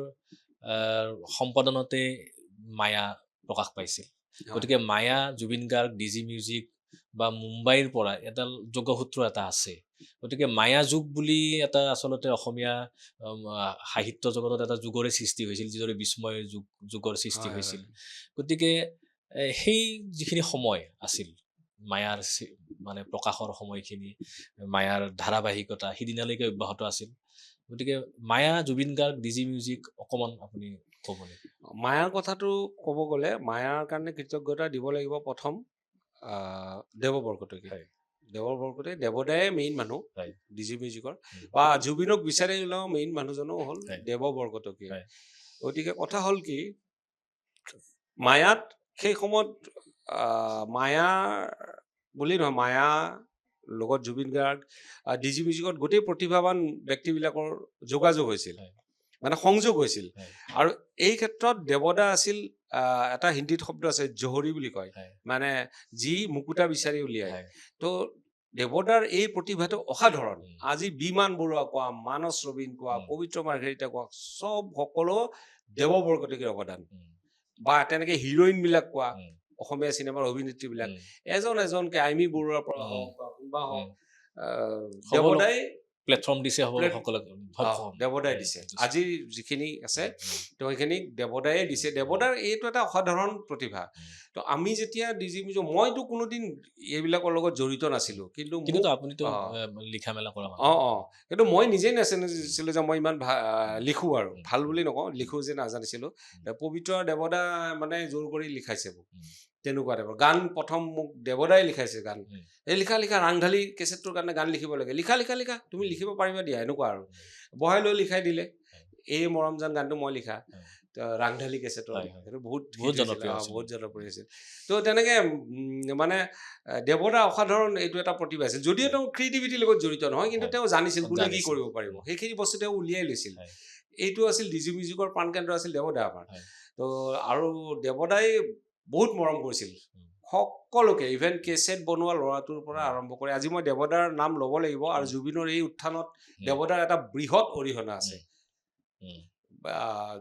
A: সম্পাদনতে মায়া প্ৰকাশ পাইছিল, গতিকে মায়া, জুবিন গাৰ্গ, ডিজি মিউজিক বা মুম্বাইৰ পৰা এটা যোগসূত্ৰ এটা আছে, গতিকে মায়া যুগ বুলি এটা আচলতে অসমীয়া সাহিত্য জগতত এটা যুগৰে সৃষ্টি হৈছিল, যিদৰে বিস্ময় যুগৰ সৃষ্টি হৈছিল। গতিকে সেই যিখিনি সময় আছিল, মায়াৰ মানে প্ৰকাশৰ সময়খিনি, মায়াৰ ধাৰাবাহিকতা সিদিনালৈকে অব্যাহত আছিল, গতিকে মায়া, জুবিন গাৰ্গ, ডিজি মিউজিক অকণমান আপুনি ক'ব নেকি?
B: মায়াৰ কথাটো ক'ব গ'লে, মায়াৰ কাৰণে কৃতজ্ঞতা দিব লাগিব প্ৰথম দেৱ বৰকটকী। দেৱদায়ে মেইন মানুহ ডিজি মিউজিকৰ, বা জুবিনক বিচাৰি ওলাও মেইন মানুহজনো হ'ল দেৱ বৰকটকী। গতিকে কথা হ'ল কি, মায়াত সেই সময়ত মায়া বুলি নহয়, মায়া লগত জুবিন গাৰ্গ, ডিজি মিউজিকত গোটেই প্ৰতিভাৱান ব্যক্তিবিলাকৰ যোগাযোগ হৈছিল। মানে সংযোগ হৈছিল
A: হয়।
B: আৰু এই ক্ষেত্ৰত দেৱদা আছিল এটা হিন্দীত শব্দ আছে জহৰী বুলি কয়
A: হয়।
B: মানে যি মুকুতা বিচাৰি উলিয়ায়
A: হয়।
B: তো দেৱদাৰ এই প্ৰতিভাটো অসাধাৰণ
A: উম।
B: আজি বিমান বৰুৱা কোৱা মানস ৰবীন কোৱা
A: উম।
B: পবিত্ৰ মাৰ্ঘেৰিটা কোৱা সকলো দেৱবৰকটকীৰ অৱদান
A: উম।
B: বা তেনেকে হিৰইন বিলাক কোৱা
A: উম।
B: অসমীয়া চিনেমাৰ অভিনেত্ৰী বিলাক
A: উম।
B: এজনকে আইমি বৰুৱাৰ পৰা
A: উম।
B: হওক বা কোনোবা হওক
A: উম। সকলো
B: দেৱদাই
A: প্লেটফৰ্ম দিছে সকলোকে
B: দেৱদাই দিছে আজি যিখিনি আছে তো সেইখিনি দেৱদায়ে দিছে
A: উম।
B: দেৱদাৰ এইটো এটা অসাধাৰণ প্ৰতিভা তো আমি যেতিয়া ডিজি মিউজিক মইতো কোনোদিন এইবিলাকৰ লগত জড়িত নাছিলো কিন্তু
A: কিন্তু
B: মোক
A: আপুনিতো লিখা মেলা কৰা
B: কিন্তু মই নিজেই নাজানিছিলো যে মই ইমান লিখো আৰু ভাল বুলি নকওঁ লিখো যে নাজানিছিলো পবিত্ৰ আৰু দেৱদা মানে জোৰ কৰি লিখাইছে মোক তেনেকুৱা টাইপৰ গান প্ৰথম মোক দেৱদাই লিখাইছে গান এই লিখা ৰাংঢালী কেছেটটোৰ কাৰণে গান লিখিব লাগে লিখা তুমি লিখিব পাৰিবা দিয়া এনেকুৱা আৰু বহাই লৈ লিখাই দিলে এই মৰমজান গানটো মই লিখা ৰাংঢালী কেছেটৰ সেইটো বহুত জনপ্ৰিয় হৈছিল তো তেনেকে মানে দেৱদা অসাধাৰণ এইটো এটা প্ৰতিভা আছিল যদিও তেওঁ ক্ৰিয়েটিভিটিৰ লগত জড়িত নহয় কিন্তু তেওঁ জানিছিল কোনে কি কৰিব পাৰিব সেইখিনি বস্তু তেওঁ উলিয়াই লৈছিল এইটো আছিল ডিজি মিউজিকৰ প্ৰাণকেন্দ্ৰ আছিল দেৱদা আমাৰ তো আৰু দেৱদাই বহুত মৰম কৰিছিল সকলোকে ইভেন কেছেট বনোৱা ল'ৰাটোৰ পৰা আৰম্ভ কৰি আজি মই দেৱদাৰ নাম ল'ব লাগিব আৰু জুবিনৰ এই উত্থানত দেৱদাৰ এটা বৃহৎ অৰিহণা আছে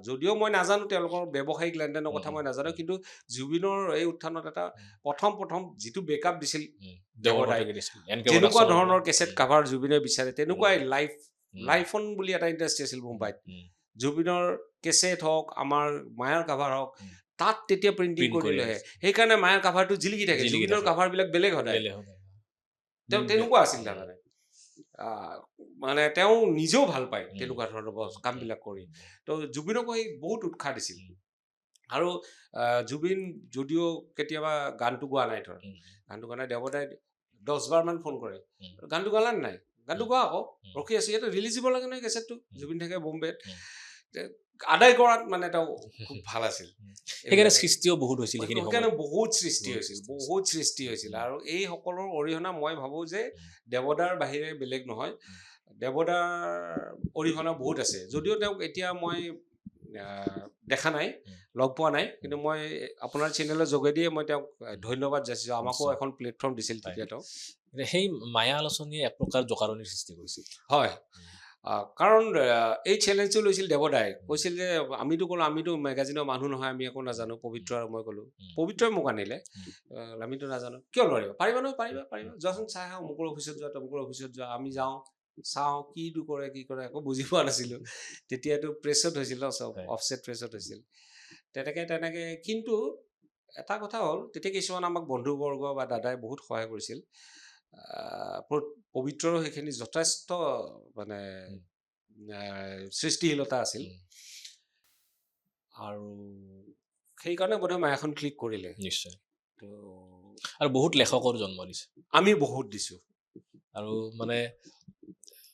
B: যদিও মই নাজানো তেওঁলোকৰ ব্যৱসায়িক লেনদেনৰ কথা মই নাজানো কিন্তু জুবিনৰ এই উত্থানত এটা প্ৰথম যিটো বেকআপ দিছিল দেৱদাই যেনেকুৱা ধৰণৰ কেছেট কাভাৰ জুবিনে বিচাৰে তেনেকুৱাই লাইফন বুলি এটা ইণ্ডাষ্ট্ৰি আছিল মুম্বাইত জুবিনৰ কেছেট হওক আমাৰ মায়াৰ কাভাৰ হওক তাত তেতিয়া প্ৰিণ্টিং কৰিলেহে সেইকাৰণে মায়াৰ কাভাৰটো জিলিকি থাকে জুবিনৰ কাভাৰবিলাক বেলেগ সদায় তেওঁ তেনেকুৱা আছিল তাৰমানে মানে তেওঁ নিজেও ভাল পায় তেনেকুৱা ধৰণৰ কামবিলাক কৰি তো জুবিনকো সেই বহুত উৎসাহ দিছিল আৰু জুবিন যদিও কেতিয়াবা গানটো গোৱা নাই গানটো গোৱা নাই দেৱদাই 10 বাৰ মান ফোন কৰে গানটো গালা নাই গানটো গোৱা আকৌ ৰখি আছো ইয়াতে ৰিলিজ দিব লাগে নহয় কেছেটটো জুবিন থাকে বোম্বেত আদায় কৰাত মানে তেওঁ খুব ভাল আছিল
A: সেইকাৰণে সৃষ্টিও বহুত হৈছিল
B: সেইকাৰণে বহুত সৃষ্টি হৈছিল আৰু এই সকলৰ অৰিহণা মই ভাবো যে দেৱদাৰ বাহিৰে বেলেগ নহয় দেৱদাৰ অৰিহণা বহুত আছে যদিও তেওঁক এতিয়া মই দেখা নাই লগ পোৱা নাই কিন্তু মই আপোনাৰ চেনেলৰ যোগেদিয়ে মই তেওঁক ধন্যবাদ যাচিছো আমাকো এখন প্লেটফৰ্ম দিছিল তেতিয়া তেওঁ
A: সেই মায়া আলোচনীয়ে এক প্ৰকাৰ জকাৰণিৰ সৃষ্টি কৰিছিল
B: হয় কাৰণ এই চেলেঞ্জটো লৈছিল দেৱদাই কৈছিল যে আমিতো মেগাজিনৰ মানুহ নহয় আমি একো নাজানো পবিত্ৰ আৰু মই ক'লো পবিত্ৰই মোক আনিলে আমিতো নাজানো কিয় নোৱাৰিবা পাৰিবা নহয় পাৰিবা যোৱাচোন চাই আহা অমুকৰ অফিচত যোৱা তমুকৰ অফিচত যোৱা আমি যাওঁ চাওঁ কি কৰে একো বুজি পোৱা নাছিলো তেতিয়াতো প্ৰেছত হৈছিল ন চব অফছেট প্ৰেছত হৈছিল তেনেকে কিন্তু এটা কথা হ'ল তেতিয়া কিছুমান আমাক বন্ধুবৰ্গ বা দাদাই বহুত সহায় কৰিছিল পবিত্ৰৰো সেইখিনি যথেষ্ট মানে সৃষ্টিশীলতা আছিল আৰু সেইকাৰণে বোধহয় মায়াখন ক্লিক কৰিলে
A: নিশ্চয় আৰু বহুত লেখকৰ জন্ম দিছে
B: আমি বহুত দিছো
A: আৰু মানে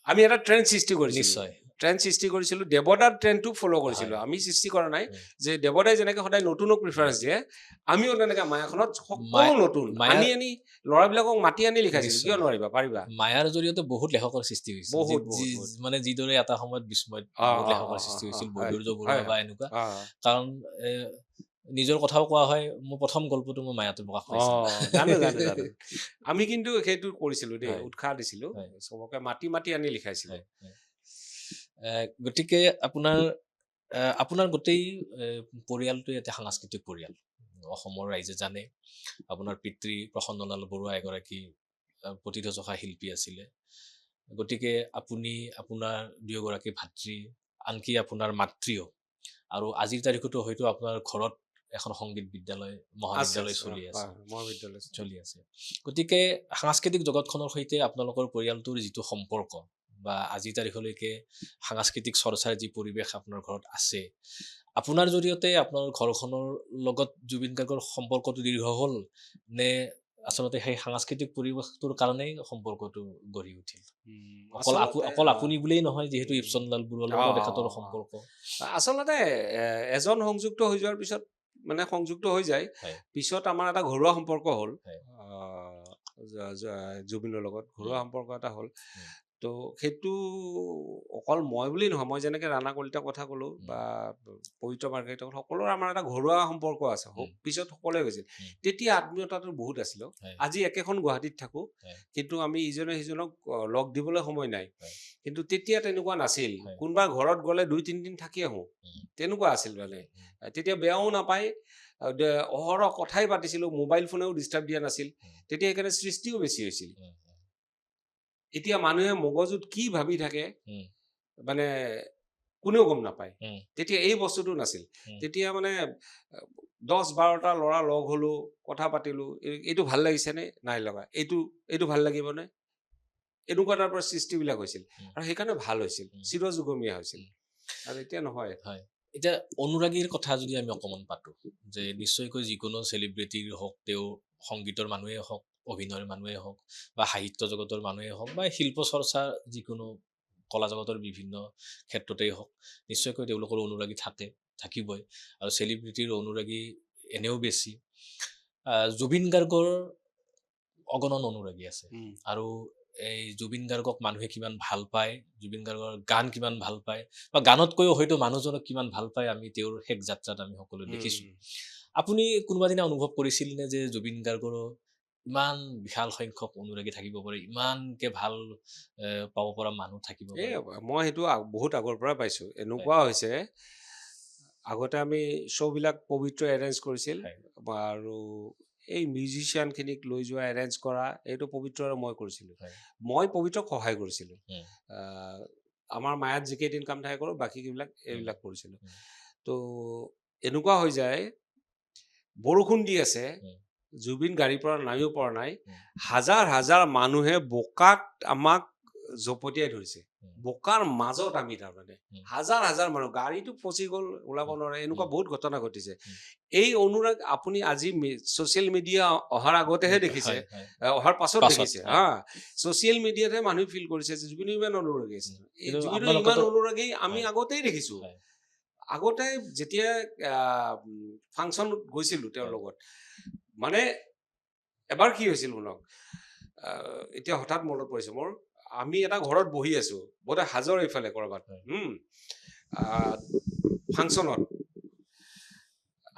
B: আমি এটা ট্ৰেণ্ড সৃষ্টি কৰিছিলো
A: নিশ্চয়
B: দেৱদাৰ ট্ৰেণ্ডটো ফ'ল' কৰিছিলো আমি সৃষ্টি কৰা নাই যে দেৱদাই যেনেকে সদায় নতুনক প্ৰিফাৰেঞ্চ দিয়ে আমিও তেনেকে মায়াখনত সকলো নতুন আনি ল'ৰাবিলাকক মাতি আনি লিখাইছিলো কিয় নোৱাৰিবা পাৰিবা
A: মায়াৰ জৰিয়তে বহুত লেখকৰ সৃষ্টি হৈছিল মানে যিদৰে এটা সময়ত বিস্ময়ত বহুত লেখকৰ সৃষ্টি হৈছিল বৈদুৰ্য বৰুৱা বা এনেকুৱা কাৰণ নিজৰ কথাও কোৱা হয় মোৰ প্ৰথম গল্পটো মই মায়াতে প্ৰকাশ পাইছিলো
B: জানো আমি কিন্তু সেইটো কৰিছিলো দেই উৎসাহ দিছিলো চবকে মাতি আনি লিখাইছিলো
A: গতিকে আপোনাৰ গোটেই পৰিয়ালটো এটা সাংস্কৃতিক পৰিয়াল অসমৰ ৰাইজে জানে আপোনাৰ পিতৃ প্ৰসন্নলাল বৰুৱা এগৰাকী প্ৰথিতযশা শিল্পী আছিলে গতিকে আপুনি আপোনাৰ দুয়োগৰাকী ভাতৃ আনকি আপোনাৰ মাতৃও আৰু আজিৰ তাৰিখতো হয়তো আপোনাৰ ঘৰত এখন সংগীত বিদ্যালয় মহাবিদ্যালয় চলি আছে গতিকে সাংস্কৃতিক জগতখনৰ সৈতে আপোনালোকৰ পৰিয়ালটোৰ যিটো সম্পৰ্ক বা আজিৰ তাৰিখলৈকে সাংস্কৃতিক চৰ্চাৰ যি পৰিৱেশ আপোনাৰ ঘৰত আছে আপোনাৰ জৰিয়তে আপোনাৰ ঘৰখনৰ লগত জুবিন গাৰ্গৰ সম্পৰ্কটো দীৰ্ঘ হ'ল নে আচলতে সেই সাংস্কৃতিক পৰিৱেশটোৰ কাৰণেই সম্পৰ্কটো গঢ়ি উঠিল অকল আপুনি বুলিয়েই নহয় যিহেতু ইপচনলাল বৰুৱাৰ লগত তেখেতৰ সম্পৰ্ক
B: আচলতে এজন সংযুক্ত হৈ যোৱাৰ পিছত মানে সংযুক্ত হৈ যায় পিছত আমাৰ এটা ঘৰুৱা সম্পৰ্ক হ'ল জুবিনৰ লগত ঘৰুৱা সম্পৰ্ক এটা হ'ল তো সেইটো অকল মই বুলি নহয়, মই যেনেকে ৰাণা কলিতাৰ কথা ক'লো বা পবিত্ৰ মাৰ্ঘেৰিটাৰ কথা, সকলোৰে আমাৰ এটা ঘৰুৱা সম্পৰ্ক আছে, পিছত সকলোৱে গৈছিল। তেতিয়া আত্মীয়তাটো বহুত আছিল।
A: হয়।
B: আজি একেখন গুৱাহাটীত থাকো,
A: হয়।
B: কিন্তু আমি ইজনে সিজনক লগ দিবলৈ সময় নাই।
A: হয়।
B: কিন্তু তেতিয়া তেনেকুৱা নাছিল।
A: হয়।
B: কোনোবা ঘৰত গ'লে 2-3 দিন থাকি আহো, তেনেকুৱা আছিল মানে। তেতিয়া বেয়াও নাপায়, অহৰহ কথাই পাতিছিলো, মোবাইল ফোনেও ডিষ্টাৰ্ব দিয়া নাছিল। তেতিয়া সেইকাৰণে সৃষ্টিও বেছি হৈছিল। এতিয়া মানুহে মগজুত কি ভাবি থাকে মানে কোনেও গম নাপায়। তেতিয়া এই বস্তুটো নাছিল। তেতিয়া মানে 10-12টা ল'ৰা লগ হলো, কথা পাতিলো, এইটো ভাল লাগিছেনে, নাই লগা, এইটো ভাল লাগিবনে, এনেকুৱা তাৰ পৰা সৃষ্টিবিলাক হৈছিল। আৰু সেইকাৰণে ভাল হৈছিল, চিৰযুগমীয়া হৈছিল। আৰু এতিয়া নহয়।
A: এতিয়া অনুৰাগীৰ কথা যদি আমি অকণমান পাতো, যে নিশ্চয়কৈ যিকোনো চেলিব্ৰিটিৰ হওক, তেওঁ সংগীতৰ মানুহেই হওক, অভিনয়ৰ মানুহেই হওক, বা সাহিত্য জগতৰ মানুহেই হওক, বা শিল্প চৰ্চা যিকোনো কলা জগতৰ বিভিন্ন ক্ষেত্ৰতেই হওক, নিশ্চয়কৈ তেওঁলোকৰ অনুৰাগী থাকিবই। আৰু চেলিব্ৰিটিৰ অনুৰাগী এনেও বেছি। জুবিন গাৰ্গৰ অগণন অনুৰাগী আছে। আৰু এই জুবিন গাৰ্গক মানুহে কিমান ভাল পায়, জুবিন গাৰ্গৰ গান কিমান ভাল পায়, বা গানতকৈও হয়তো মানুহজনক কিমান ভাল পায়, আমি তেওঁৰ শেষ যাত্ৰাত আমি সকলোৱে দেখিছো। আপুনি কোনোবা দিনা অনুভৱ কৰিছিল নে যে জুবিন গাৰ্গৰো ইমান বিশাল সংখ্যক অনুৰাগী থাকিব পাৰে, ইমানকে ভাল পাব পৰা মানুহ থাকিব পাৰে?
B: মই সেইটো বহুত আগৰ পৰা পাইছো। এনেকুৱা হৈছে, আগতে আমি শ্ব'বিলাক পবিত্ৰ এৰেঞ্জ কৰিছিল, আৰু এই মিউজিচিয়ান খিনিক লৈ যোৱা, এৰেঞ্জ কৰা, এইটো পবিত্ৰ আৰু মই কৰিছিলো। মই পবিত্ৰক সহায় কৰিছিলো। আমাৰ মায়াত যিকেইদিন কাম থাকে কৰো, বাকী এইবিলাক কৰিছিলো। তো এনেকুৱা হৈ যায়, বৰষুণ দি আছে, জুবিন গাড়ীৰ পৰা নামিব পৰা নাই, হাজাৰ হাজাৰ মানুহে বোকাত আমাক জপতিয়াই ধৰিছে। বোকাৰ মাজত আমি, তাৰমানে হাজাৰ হাজাৰ মানুহ, গাড়ীটো ফচি গ'ল, ওলাব নোৱাৰে, এনেকুৱা বহুত ঘটনা ঘটিছে। এই অনুৰাগ আপুনি আজি ছচিয়েল মিডিয়া অহাৰ আগতেহে দেখিছে, অহাৰ পাছত দেখিছে। ছচিয়েল মিডিয়াতহে মানুহে ফিল কৰিছে যে জুবিন ইমান অনুৰাগী আছে। জুবিনৰ ইমান অনুৰাগী আমি আগতেই দেখিছো। আগতে যেতিয়া ফাংচন গৈছিলো তেওঁৰ লগত, মানে এবাৰ কি হৈছিল শুনক, এতিয়া হঠাৎ মনত পৰিছে মোৰ, আমি এটা ঘৰত বহি আছো, বোধহয় হাজৰ এইফালে কৰবাত, ফাংচনত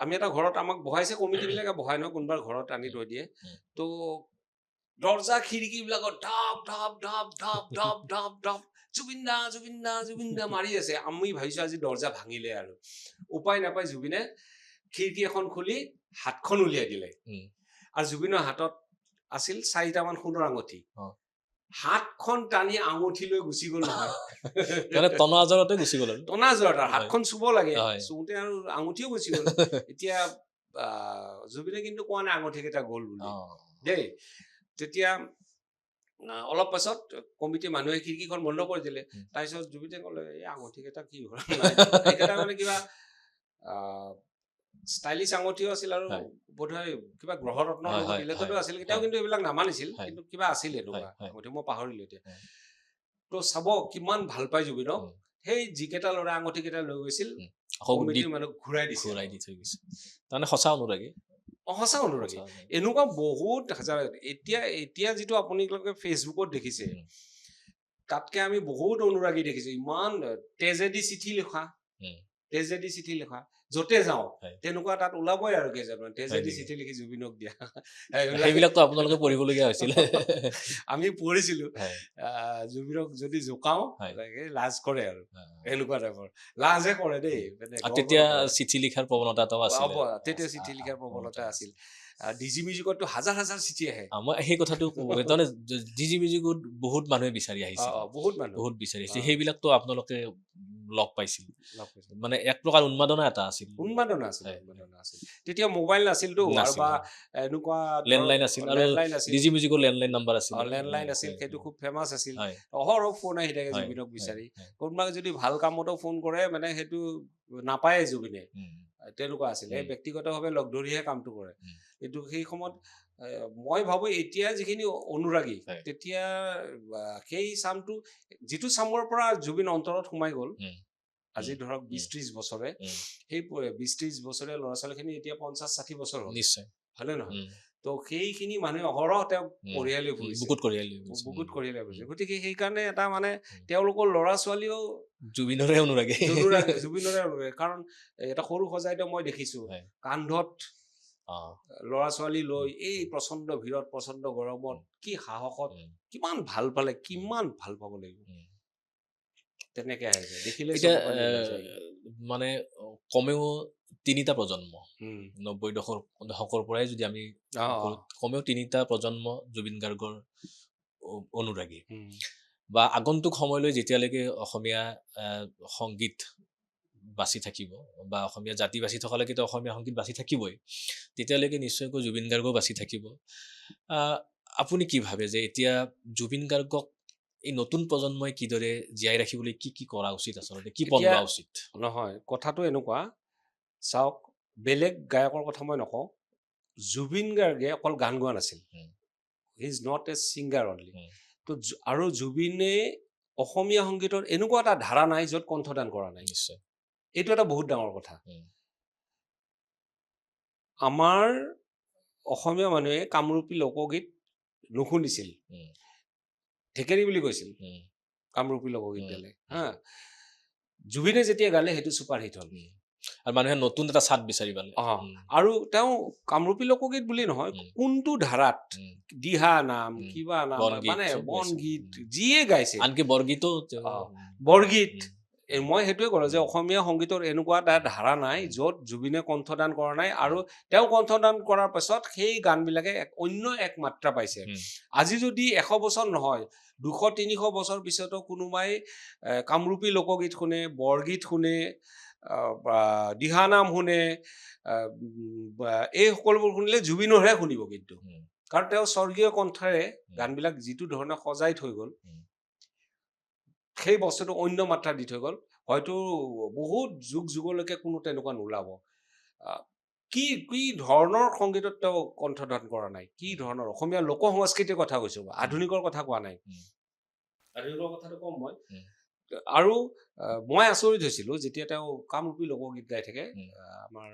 B: আমি এটা ঘৰত, আমাক বহাইছে, কমিটি বিলাকে বহাই ন, কোনোবাৰ ঘৰত আনি থৈ দিয়ে। তো দৰ্জা খিৰিকী বিলাকত ঢপ ঢপ ঢপ ঢপ ঢপ ঢপ ঢপ জুবিন দা জুবিন দা জুবিন দা মাৰি আছে। আমি ভাবিছো আজি দৰ্জা ভাঙিলে, আৰু উপায় নাপায় জুবিনে খিৰিকী এখন খুলি হাতখন উলিয়াই দিলে। আৰু জুবিনৰ হাতত আছিল 4টামান সোণৰ আঙুঠি। হাতখন টানি আঙুঠি লৈ গুচি গ'ল নহয়।
A: টনাজৰতে গুচি গ'ল,
B: টনাজৰত হাতখন চুব লাগে, চুওঁতে আৰু আঙুঠিও গুচি গ'ল। এতিয়া জুবিনে কিন্তু কোৱা নাই আঙুঠি কেইটা গ'ল বুলি দেই। তেতিয়া অলপ পাছত কমিটি মানুহে খিৰিকীখন বন্ধ কৰি দিলে। তাৰপিছত জুবিনে ক'লে, এই আঙুঠি কেইটা কি হ'ল, এইকেইটা মানে কিবা ষ্টাইলিছ আঙুঠিও আছিল, আৰু বোধহয় কিবা গ্ৰহৰত্নৰ লগত ৰিলেটেডো আছিল। তেওঁ কিন্তু এইবিলাক নামানিছিল, কিন্তু কিবা আছিল এনেকুৱা আঙুঠি, মই পাহৰিলো এতিয়া। তো চাব কিমান ভাল পাই জুবিনক, সেই যিকেইটা ল'ৰা আঙুঠি কেইটা লৈ গৈছিল, কমিটিৰ মানুহ ঘূৰাই দি থৈ গৈছে।
A: তাৰমানে সঁচা অনুৰাগী।
B: সঁচা অনুৰাগী। এনেকুৱা বহুত হাজাৰ। এতিয়া যিটো আপোনালোকে ফেচবুকত দেখিছে, তাতকে আমি বহুত অনুৰাগী দেখিছো। ইমান তেজেদি চিঠি লিখা, য'তে যাওঁ তেনেকুৱা তাত ওলাবই আৰু কেইজনমান তেজেদি চিঠি লিখি জুবিনক দিয়া।
A: সেইবিলাকতো আপোনালোকে পঢ়িবলগীয়া হৈছিল।
B: আমি পঢ়িছিলো। জুবিনক যদি জোকাও, লাজ কৰে আৰু এনেকুৱা টাইপৰ। লাজে কৰে দেই।
A: তেতিয়া চিঠি লিখাৰ প্ৰৱণতা আছিল।
B: তেতিয়া চিঠি লিখাৰ প্ৰৱণতা আছিল। ডিজি মিউজিকতো হাজাৰ হাজাৰ চিঠি আহে।
A: মই সেই কথাটো তাৰমানে ডিজি মিউজিকত বহুত মানুহে বিচাৰি আহিছিল, বহুত বিচাৰি আহিছিল। সেইবিলাকতো আপোনালোকে লগ পাইছিল, মানে এক প্ৰকাৰ উন্মাদনা এটা আছিল।
B: উন্মাদনা আছিল। তেতিয়া মোবাইল নাছিলতো, বা এনেকুৱা
A: লেণ্ডলাইন আছিল, আৰু ডিজি মিউজিকৰ লেণ্ডলাইন নাম্বাৰ আছিল।
B: লেণ্ডলাইন আছিল, সেইটো খুব ফেমাছ আছিল। অহৰহ ফোন আহি থাকে জুবিনক বিচাৰি। কোনোবাই যদি ভাল কামতো ফোন কৰে, মানে সেইটো নাপায়ে জুবিনে, তেনেকুৱা আছিল। এই ব্যক্তিগতভাৱে লগ ধৰিহে কামটো কৰে। কিন্তু সেই সময়ত মই ভাবো এতিয়া যিখিনি অনুৰাগী, তেতিয়া সেই চামটো, যিটো চামৰ পৰা জুবিন অন্তৰত সোমাই গ'ল, আজি ধৰক 20-30 বছৰে, সেই 20-30 বছৰীয়া ল'ৰা ছোৱালীখিনি এতিয়া 50-60 বছৰ হ'ল,
A: নিশ্চয়,
B: হয়নে নহয়? তো সেইখিনি মানুহে অহৰহ তেওঁক কঢ়িয়াই লৈ ফুৰিছে
A: বুকুত কঢ়িয়াই লৈ গৈছে।
B: বুকুত কঢ়িয়াই লৈ ফুৰিছে গতিকে সেইকাৰণে এটা মানে তেওঁলোকৰ ল'ৰা ছোৱালীও
A: জুবিনৰে অনুৰাগী
B: জুবিনৰে অনুৰাগী। কাৰণ এটা সৰু সজাইতে মই দেখিছো
A: হয়।
B: কান্ধত
A: অ
B: ল'ৰা ছোৱালী লৈ এই প্ৰচণ্ড ভিৰত প্ৰচণ্ড গৰমত কি সাহসত কিমান ভাল পালে কিমান ভাল পাব লাগিব তেনেকে আহিছে দেখিলে
A: এতিয়া
B: চকু পানী ওলাই যায়।
A: মানে কমেও 3টা প্ৰজন্ম
B: উম।
A: 90 দশকৰ পৰাই যদি আমি কমেও 3টা প্ৰজন্ম জুবিন গাৰ্গৰ অনুৰাগী
B: উম।
A: বা আগন্তুক সময়লৈ যেতিয়ালৈকে অসমীয়া সংগীত বাচি থাকিব বা অসমীয়া জাতি বাচি থকালৈকেতো অসমীয়া সংগীত বাচি থাকিবই তেতিয়ালৈকে নিশ্চয়কৈ জুবিন গাৰ্গো বাচি থাকিব। আপুনি কি ভাবে যে এতিয়া জুবিন গাৰ্গক এই নতুন প্ৰজন্মই কিদৰে জীয়াই ৰাখিবলৈ কি কি কৰা উচিত আচলতে কি পন্থা লোৱা উচিত?
B: নহয় কথাটো এনেকুৱা চাওক বেলেগ গায়কৰ কথা মই নকওঁ জুবিন গাৰ্গে অকল গান গোৱা নাছিল he is not a singer only তো আৰু জুবিনে অসমীয়া সংগীতৰ এনেকুৱা এটা ধাৰা নাই য'ত কণ্ঠদান কৰা নাই
A: নিশ্চয়
B: এইটো এটা বহুত ডাঙৰ কথা আমাৰ অসমীয়া মানুহে কামৰূপী লোকগীত নুশুনিছিল ঢেকেৰী বুলি কৈছিল কামৰূপী লোকগীত গালে হা জুবিনে যেতিয়া গালে সেইটো ছুপাৰ হিট হ'ল
A: আৰু মানুহে নতুন এটা স্বাদ বিচাৰি পালে
B: আৰু তেওঁ কামৰূপী লোকগীত বুলি নহয় কোনটো ধাৰাত দিহা নাম কিবা নাম মানে বনগীত যিয়ে গাইছে
A: আনকি বৰগীতো
B: বৰগীত মই সেইটোৱে ক'লো যে অসমীয়া সংগীতৰ এনেকুৱা এটা ধাৰা নাই য'ত জুবিনে কণ্ঠদান কৰা নাই আৰু তেওঁ কণ্ঠদান কৰাৰ পাছত সেই গানবিলাকে অন্য এক মাত্ৰা পাইছে। আজি যদি 100 বছৰ নহয় 200-300 বছৰ পিছতো কোনোবাই কামৰূপী লোকগীত শুনে বৰগীত শুনে দিহানাম শুনে এই সকলোবোৰ শুনিলে জুবিনৰহে শুনিব কিন্তু কাৰণ তেওঁ স্বৰ্গীয় কণ্ঠৰে গানবিলাক যিটো ধৰণে সজাই থৈ গ'ল সেই বস্তুটো অন্য মাত্ৰা দি থৈ গ'ল হয়তো বহুত যুগ যুগলৈকে কোনো তেনেকুৱা নোলাব। কি কি ধৰণৰ সংগীতত তেওঁ কণ্ঠদান কৰা নাই কি ধৰণৰ অসমীয়া লোক সংস্কৃতিৰ কথা কৈছো আধুনিকৰ কথা কোৱা নাই আধুনিকৰ কথাটো কম মই আৰু মই আচৰিত হৈছিলো যেতিয়া তেওঁ কামৰূপী লোকগীত গাই থাকে আমাৰ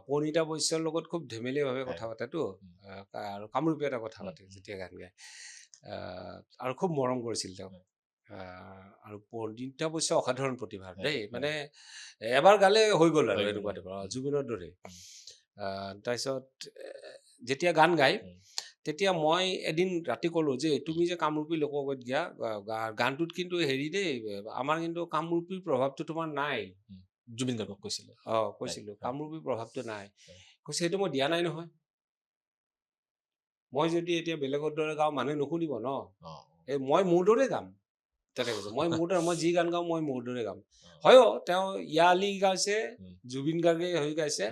B: প্ৰণীতা বৈশ্যৰ লগত খুব ধেমেলীয়াভাৱে কথা পাতেতো আৰু কামৰূপী এটা কথা পাতে যেতিয়া গান গায় আৰু খুব মৰম কৰিছিল তেওঁ আৰু প্ৰণীতা বৈশ্য অসাধাৰণ প্ৰতিভা দেই মানে এবাৰ গালে হৈ গ'ল আৰু এনেকুৱা জুবিনৰ দৰে তাৰপিছত যেতিয়া গান গায় তেতিয়া মই এদিন ৰাতি ক'লো যে তুমি যে কামৰূপী লোকগীত গা গানটোত কিন্তু হেৰি দেই আমাৰ কিন্তু কামৰূপীৰ প্ৰভাৱটো তোমাৰ নাই
A: জুবিন গাৰ্গক কৈছিলে
B: কৈছিলো কামৰূপী প্ৰভাৱটো নাই কৈছে সেইটো মই দিয়া নাই নহয় মই যদি এতিয়া বেলেগৰ দৰে গাওঁ মানুহে নুশুনিব ন এই মই মোৰ দৰে গাম তেনেকৈ কৈছে মই মোৰ দৰে মই যি গান গাওঁ মই মোৰ দৰে গাম হয় তেওঁ ইয়া আলি গাইছে জুবিন গাৰ্গে হৈ গাইছে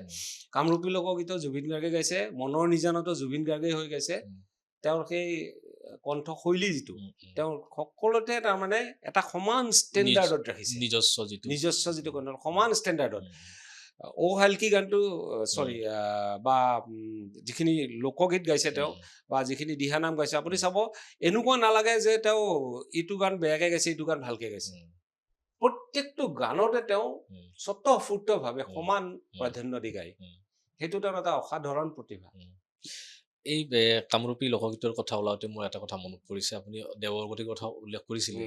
B: কামৰূপী লোকগীতো জুবিন গাৰ্গে গাইছে মনৰ নিজানতো জুবিন গাৰ্গে হৈ গাইছে তেওঁৰ সেই কণ্ঠশৈলী যিটো তেওঁৰ সকলোতে তাৰমানে এটা সমান ষ্টেণ্ডাৰ্ডত ৰাখিছে নিজস্ব যিটো কণ্ঠ সমান ষ্টেণ্ডাৰ্ডত ঔ হালকি গানটো চৰি বা যিখিনি লোকগীত গাইছে তেওঁ বা যিখিনি দিহানাম গাইছে আপুনি চাব এনেকুৱা নালাগে যে তেওঁ ইটো গান বেয়াকে গাইছে ইটো গান ভালকে গাইছে প্ৰত্যেকটো গানতে তেওঁ স্বতঃস্ফূৰ্তভাৱে সমান প্ৰাধান্য দি গায় সেইটো তেওঁৰ এটা অসাধাৰণ প্ৰতিভা।
A: এই কামৰূপী লোকগীতৰ কথা ওলাওতে মোৰ এটা কথা মনত পৰিছে আপুনি দেৱবৰগতীৰ কথা উল্লেখ কৰিছিলে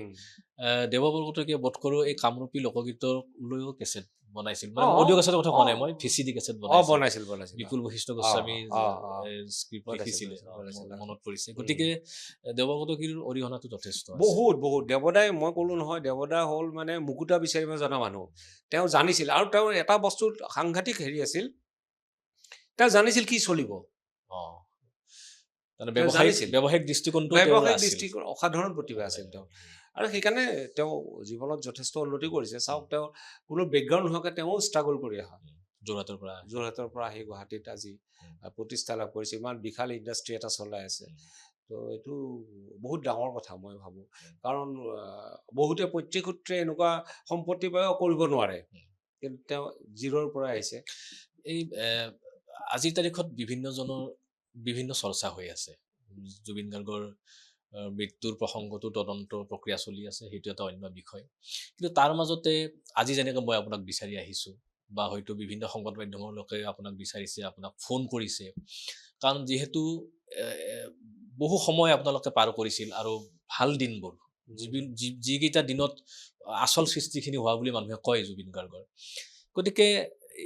A: দেৱবৰগতীকে বোধ কৰোঁ এই কামৰূপী লোকগীতৰ লৈও কেছেট বনাইছিল মানে অডিঅ' কেছেটৰ কথা কোৱা নাই মই ভিচিডি কেছেট বনাইছিল বিপুল বশিষ্ঠ গোস্বামী স্ক্ৰিপ্ট লিখিছিলে মনত পৰিছে গতিকে দেৱবৰগতীৰ অৰিহণাটো যথেষ্ট
B: বহুত বহুত দেৱদাই মই ক'লো নহয় দেৱদা হ'ল মানে মুকুতা বিচাৰিব জনা মানুহ তেওঁ জানিছিল আৰু তেওঁৰ এটা বস্তুত সাংঘাতিক হেৰি আছিল তেওঁ জানিছিল কি চলিব
A: ব্যৱসায়িক দৃষ্টিকোণ
B: অসাধাৰণ প্ৰতিভা আছিল তেওঁ আৰু সেইকাৰণে তেওঁ জীৱনত যথেষ্ট উন্নতি কৰিছে চাওক তেওঁ কোনো বেকগ্ৰাউণ্ড নোহোৱাকৈ তেওঁ ষ্ট্ৰাগল কৰি অহা যোৰহাটৰ পৰা আহি গুৱাহাটীত আজি প্ৰতিষ্ঠা লাভ কৰিছে ইমান বিশাল ইণ্ডাষ্ট্ৰি এটা চলাই আছে তো এইটো বহুত ডাঙৰ কথা মই ভাবোঁ কাৰণ বহুতে প্ৰত্যেক সূত্ৰে এনেকুৱা সম্পত্তি পায়ো কৰিব নোৱাৰে কিন্তু তেওঁ জিৰ'ৰ পৰা আহিছে।
A: এই আজিৰ তাৰিখত বিভিন্ন চৰ্চা হৈ আছে জুবিন গাৰ্গৰ মৃত্যুৰ প্ৰসংগটো তদন্ত প্ৰক্ৰিয়া চলি আছে, সেইটো এটা অন্য বিষয়। কিন্তু তাৰ মাজতে আজি যেনেকৈ মই আপোনাক বিচাৰি আহিছোঁ, বা হয়তো বিভিন্ন সংবাদ মাধ্যমৰ লোকে আপোনাক বিচাৰিছে, আপোনাক ফোন কৰিছে, কাৰণ যিহেতু এ, এ, বহু সময় আপোনালোকে পাৰ কৰিছিল আৰু ভাল দিনবোৰ, যিকেইটা দিনত আচল সৃষ্টিখিনি হোৱা বুলি মানুহে কয় জুবিন গাৰ্গৰ, গতিকে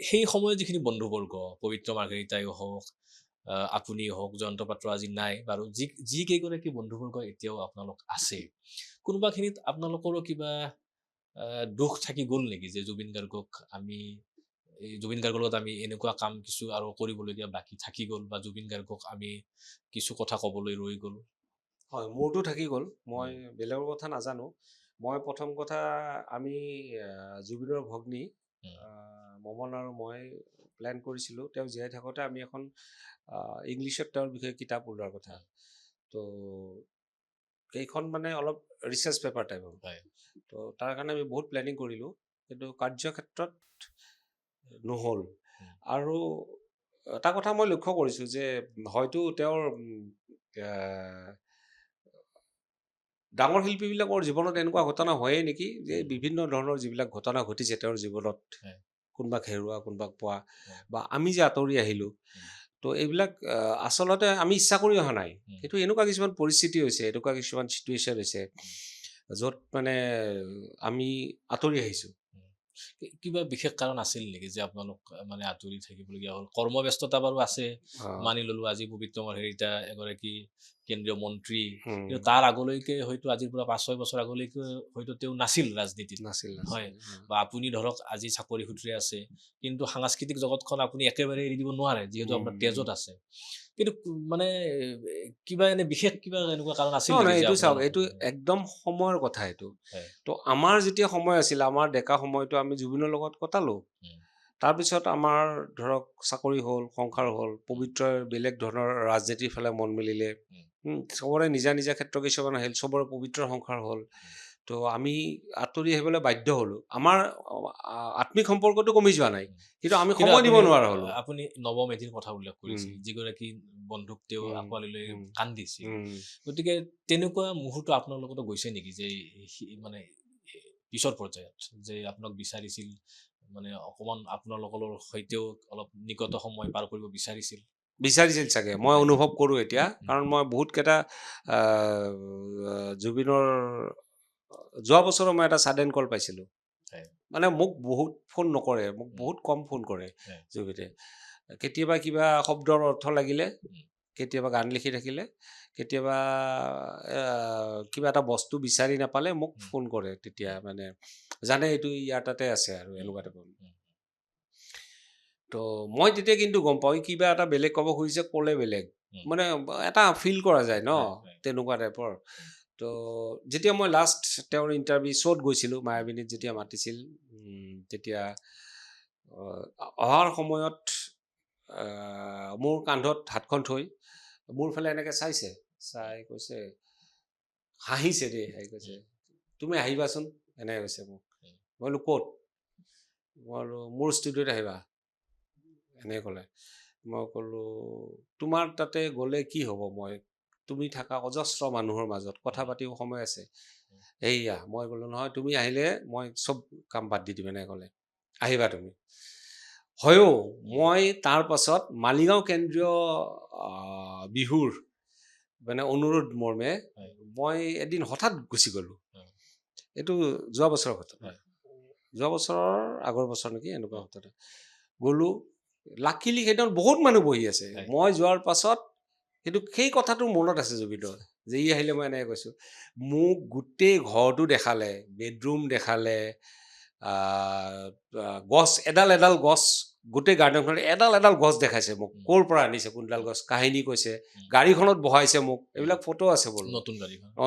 A: সেই সময়ত যিখিনি বন্ধুবৰ্গ, পবিত্ৰ মাৰ্ঘেৰিটাই হওক, আপুনি হওক, জয়ন্ত পাত্ৰ আজি নাই বাৰু, যি কেইগৰাকী বন্ধুবৰ্গ এতিয়াও আপোনালোক আছে, কোনোবাখিনিত আপোনালোকৰো কিবা দুখ থাকি গ'ল নেকি যে জুবিন গাৰ্গক জুবিন গাৰ্গৰ লগত আমি এনেকুৱা কাম কিছু আৰু কৰিবলগীয়া বাকী থাকি গ'ল, বা জুবিন গাৰ্গক আমি কিছু কথা ক'বলৈ ৰৈ গ'ল?
B: হয়, মোৰতো থাকি গ'ল, মই বেলেগৰ কথা নাজানো। মই প্ৰথম কথা, আমি জুবিনৰ ভগ্নী মমন আৰু মই প্লেন কৰিছিলোঁ, তেওঁ জীয়াই থাকোঁতে আমি এখন ইংলিছত তেওঁৰ বিষয়ে কিতাপ ওলোৱাৰ কথা। তো সেইখন মানে অলপ ৰিচাৰ্চ পেপাৰ টাইপ হ'ব। তো তাৰ কাৰণে আমি বহুত প্লেনিং কৰিলোঁ, কিন্তু কাৰ্যক্ষেত্ৰত নহ'ল। আৰু এটা কথা মই লক্ষ্য কৰিছোঁ যে হয়তো তেওঁৰ ডাঙৰ শিল্পীবিলাকৰ জীৱনত এনেকুৱা ঘটনা হয়েই নেকি, যে বিভিন্ন ধৰণৰ যিবিলাক ঘটনা ঘটিছে তেওঁৰ জীৱনত, কোনোবাক হেৰুৱা, কোনোবাক পোৱা, বা আমি যে আঁতৰি আহিলোঁ, তো এইবিলাক আচলতে আমি ইচ্ছা কৰি অহা নাই। সেইটো এনেকুৱা কিছুমান পৰিস্থিতি হৈছে, এনেকুৱা কিছুমান চিটুৱেশ্যন হৈছে, য'ত মানে আমি আঁতৰি আহিছোঁ।
A: কিবা বিশেষ কাৰণ আছিল নেকি যে আপোনালোক মানে আঁতৰি থাকিবলগীয়া হ'ল? কৰ্মব্যস্ততা বাৰু আছে, মানি ললো, আজি পবিত্ৰ মাৰ্ঘেৰিটা এগৰাকী কেন্দ্ৰীয় মন্ত্ৰী, কিন্তু তাৰ আগলৈকে হয়তো আজিৰ পৰা 5-6 বছৰ আগলৈকে হয়তো তেওঁ নাছিল ৰাজনীতিত, হয়, বা আপুনি ধৰক আজি চাকৰি সূত্ৰে আছে, কিন্তু সাংস্কৃতিক জগতখন আপুনি একেবাৰে এৰি দিব নোৱাৰে, যিহেতু আপোনাৰ তেজত আছে। কিন্তু মানে কিবা এনে বিশেষ কিবা এনেকুৱা কাৰণ আছিল নেকি?
B: এইটো চাওক, এইটো একদম সময়ৰ কথা এইটো। তো আমাৰ যেতিয়া সময় আছিল, আমাৰ ডেকা সময়টো আমি জুবিনৰ লগত কটালো। তাৰপিছত আমাৰ ধৰক চাকৰি হ'ল, সংসাৰ হ'ল, পবিত্ৰই বেলেগ ধৰণৰ ৰাজনীতিৰ ফালে মন মেলিলে, চবৰে নিজা নিজা ক্ষেত্ৰ কিছুমান আহিল, চবৰে পবিত্ৰ সংসাৰ হ'ল। তো আমি আঁতৰি আহিবলৈ বাধ্য হ'লোঁ। আমাৰ আত্মিক সম্পৰ্কটো কমি যোৱা নাই, কিন্তু আমি সময় দিব নোৱাৰা হ'লোঁ।
A: আপুনি নৱম এটিৰ কথা উল্লেখ কৰিছিল, যিগৰাকী বন্ধুক তেওঁ আঁকোৱালি লৈ কান্দিছিল, গতিকে তেনেকুৱা মুহূৰ্ত আপোনাৰ লগতো গৈছে নেকি, যে মানে পিছৰ পৰ্যায়ত যে আপোনাক বিচাৰিছিল, মানে অকমান আপোনালোকৰ সৈতেও অলপ নিকট সময় পাৰ কৰিব বিচাৰিছিল
B: চাগে, মই অনুভৱ কৰোঁ এতিয়া, কাৰণ মই বহুতকেইটা জুবিনৰ যোৱা বছৰো মই এটা ছাডেন কল পাইছিলোঁ। মানে মোক বহুত ফোন নকৰে, মোক বহুত কম ফোন কৰে জুবিনে। কেতিয়াবা কিবা শব্দৰ অৰ্থ লাগিলে, কেতিয়াবা গান লিখি থাকিলে, কেতিয়াবা কিবা এটা বস্তু বিচাৰি নাপালে মোক ফোন কৰে, তেতিয়া মানে জানে এইটো ইয়াৰ তাতে আছে আৰু এনেকুৱা টাইপৰ। তো মই তেতিয়া কিন্তু গম পাওঁ কিবা এটা বেলেগ ক'ব খুজিছে, ক'লে বেলেগ, মানে এটা ফিল কৰা যায় ন, তেনেকুৱা টাইপৰ। তো যেতিয়া মই লাষ্ট তেওঁৰ ইণ্টাৰভিউ শ্ব'ত গৈছিলোঁ, মায়াবিনীত যেতিয়া মাতিছিল, তেতিয়া অহাৰ সময়ত মোৰ কান্ধত হাতখন থৈ মোৰ ফালে এনেকৈ চাইছে, চাই কৈছে, হাঁহিছে দেই, কৈছে তুমি আহিবাচোন, এনেকৈ কৈছে মোক। মই বোলো ক'ত? মই বোলো মোৰ ষ্টুডিঅ'ত আহিবা, এনেকৈ ক'লে। মই ক'লোঁ তোমাৰ তাতে গ'লে কি হ'ব, তুমি থকা অজস্ৰ মানুহৰ মাজত কথা পাতিব সময় আছে, এইয়া। মই ক'লোঁ নহয়, তুমি আহিলে মই চব কাম বাদ দি দিম, এনেকৈ ক'লে। আহিবা তুমি। হয়ও মই তাৰ পাছত মালিগাঁও কেন্দ্ৰীয় বিহুৰ মানে অনুৰোধ মৰ্মে মই এদিন হঠাৎ গুচি গ'লোঁ। এইটো যোৱা বছৰৰ ঘটনা, যোৱা বছৰৰ আগৰ বছৰ নেকি, এনেকুৱা ঘটনা। গ'লোঁ, লাকিলি সেইদিনা বহুত মানুহ বহি আছে। মই যোৱাৰ পাছত কিন্তু সেই কথাটো মনত আছে জুবিনৰ, যে ই আহিলে মই এনেকৈ কৈছোঁ। মোক গোটেই ঘৰটো দেখালে, বেডৰুম দেখালে, গছ এডাল এডাল গছ, গোটেই গাৰ্ডেনখনত এডাল এডাল গছ দেখাইছে মোক, ক'ৰ পৰা আনিছে, কোনডাল গছ, কাহিনী কৈছে, গাড়ীখনত বহাইছে মোক, এইবিলাক ফটো আছে বোলো,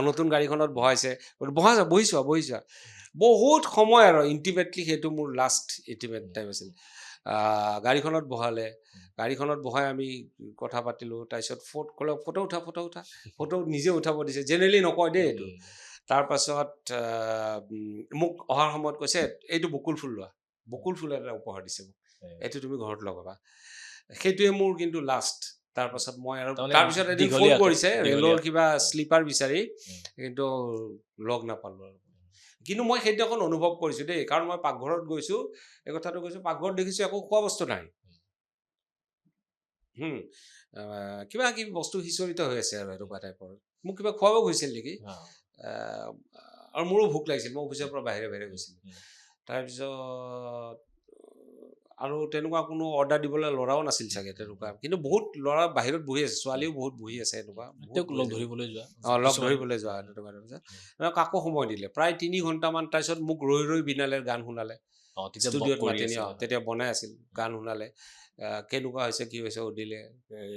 B: নতুন গাড়ীখনত বহাইছে, বহিছোৱা। বহুত সময় আৰু ইণ্টিমেটলি, সেইটো মোৰ লাষ্ট ইণ্টিমেট টাইম আছিল। গাড়ীখনত বহালে, গাড়ীখনত বহাই আমি কথা পাতিলোঁ। তাৰপিছত ক'লে ফটো উঠা, ফটো নিজে উঠাব দিছে, জেনেৰেলি নকয় দেই এইটো। তাৰপাছত মোক অহাৰ সময়ত কৈছে, এইটো বকুল ফুল লোৱা, বকুল ফুল এটা উপহাৰ দিছে মোক, এইটো তুমি ঘৰত লগাবা। সেইটোৱে মোৰ কিন্তু লাষ্ট তাৰপাছত মই আৰু
A: তাৰমানে
B: তাৰপিছত এদিন ফোন
A: দীঘলীয়াকে-
B: কৰিছে ৰেলৰ
A: দীঘলীয়াকে।
B: কিবা শ্লিপাৰ বিচাৰি,
A: উম।
B: কিন্তু লগ নাপালোঁ আৰু। কিন্তু মই সেইদিনাখন অনুভৱ কৰিছোঁ দেই, কাৰণ মই পাকঘৰত গৈছোঁ, এই কথাটো কৈছোঁ, পাকঘৰত দেখিছোঁ একো খোৱা বস্তু নাই। কিবা কিবি বস্তু সিঁচৰিত হৈ আছে আৰু এনেকুৱা টাইপৰ। মোক কিবা খুৱাব গৈছিল নেকি,
A: অ,
B: আৰু মোৰো ভোক লাগিছিল, মই অফিচৰ পৰা বাহিৰে বাহিৰে গৈছিলোঁ।
A: উম,
B: তাৰপিছত আৰু তেনেকুৱা কোনো অৰ্ডাৰ দিবলৈ ল'ৰাও নাছিল চাগে তেনেকুৱা, কিন্তু বহুত ল'ৰা বাহিৰত বহি আছে, ছোৱালীও বহুত বহি আছে এনেকুৱা, বহুত
A: তেওঁক
B: বহি
A: লগ
B: আছে।
A: ধৰিবলৈ যোৱা
B: লগ
A: কিছুমান-
B: ধৰিবলৈ যোৱা তেনেকুৱা তাৰপিছত কাকো সময় দিলে প্ৰায় 3 ঘণ্টামান, তাৰপিছত মোক ৰৈ ৰৈ বিনালে গান শুনালে,
A: তেতিয়া
B: ষ্টুডিঅ'ত
A: কৰি
B: মাতি নি,
A: আছিল।
B: তেতিয়া বনাই আছিল, গান শুনালে, কেনেকুৱা হৈছে কি হৈছে সুধিলে,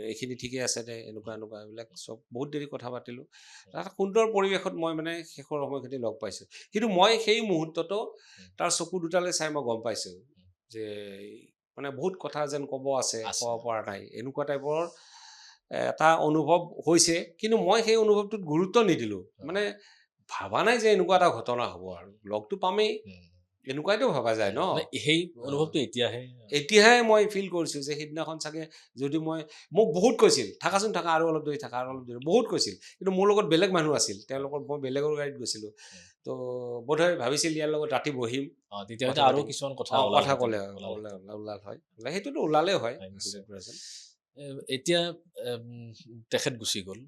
B: এইখিনি ঠিকে আছে দে, এনেকুৱা এনেকুৱা এইবিলাক চব বহুত দেৰি কথা পাতিলোঁ। এটা সুন্দৰ পৰিৱেশত মই মানে শেষৰ সময়খিনি লগ পাইছোঁ। কিন্তু মই সেই মুহূৰ্ততো তাৰ চকু দুটালৈ চাই মই গম পাইছোঁ যে মানে বহুত কথা যেন ক'ব আছে, ক'ব পৰা নাই, এনেকুৱা টাইপৰ এটা অনুভৱ হৈছে। কিন্তু মই সেই অনুভৱটোত গুৰুত্ব নিদিলোঁ, মানে ভাবা নাই যে এনেকুৱা এটা ঘটনা হ'ব, আৰু লগটো পামেই এনেকুৱাইতো ভবা যায় ন।
A: সেই অনুভৱটো
B: এতিয়াহে মই ফিল কৰিছোঁ যে সেইদিনাখন চাগে যদি মোক বহুত কৈছিল, থাকাচোন থাকা, আৰু অলপ দেৰি থাকা, আৰু অলপ দেৰি, বহুত কৈছিল, কিন্তু মোৰ লগত বেলেগ মানুহ আছিল, তেওঁলোকৰ মই বেলেগৰ গাড়ীত গৈছিলোঁ, তো বোধহয় ভাবিছিল ইয়াৰ লগত ৰাতি বহিম,
A: তেতিয়া
B: কথা
A: আৰু
B: পাতিম।
A: কিছুমান কথা
B: কথা ক'লে
A: ওলাল।
B: ওলাল হয়, সেইটোতো ওলালেই হয়
A: হয়, নিশ্চয়।
B: 100%।
A: এতিয়া তেখেত গুচি গ'ল,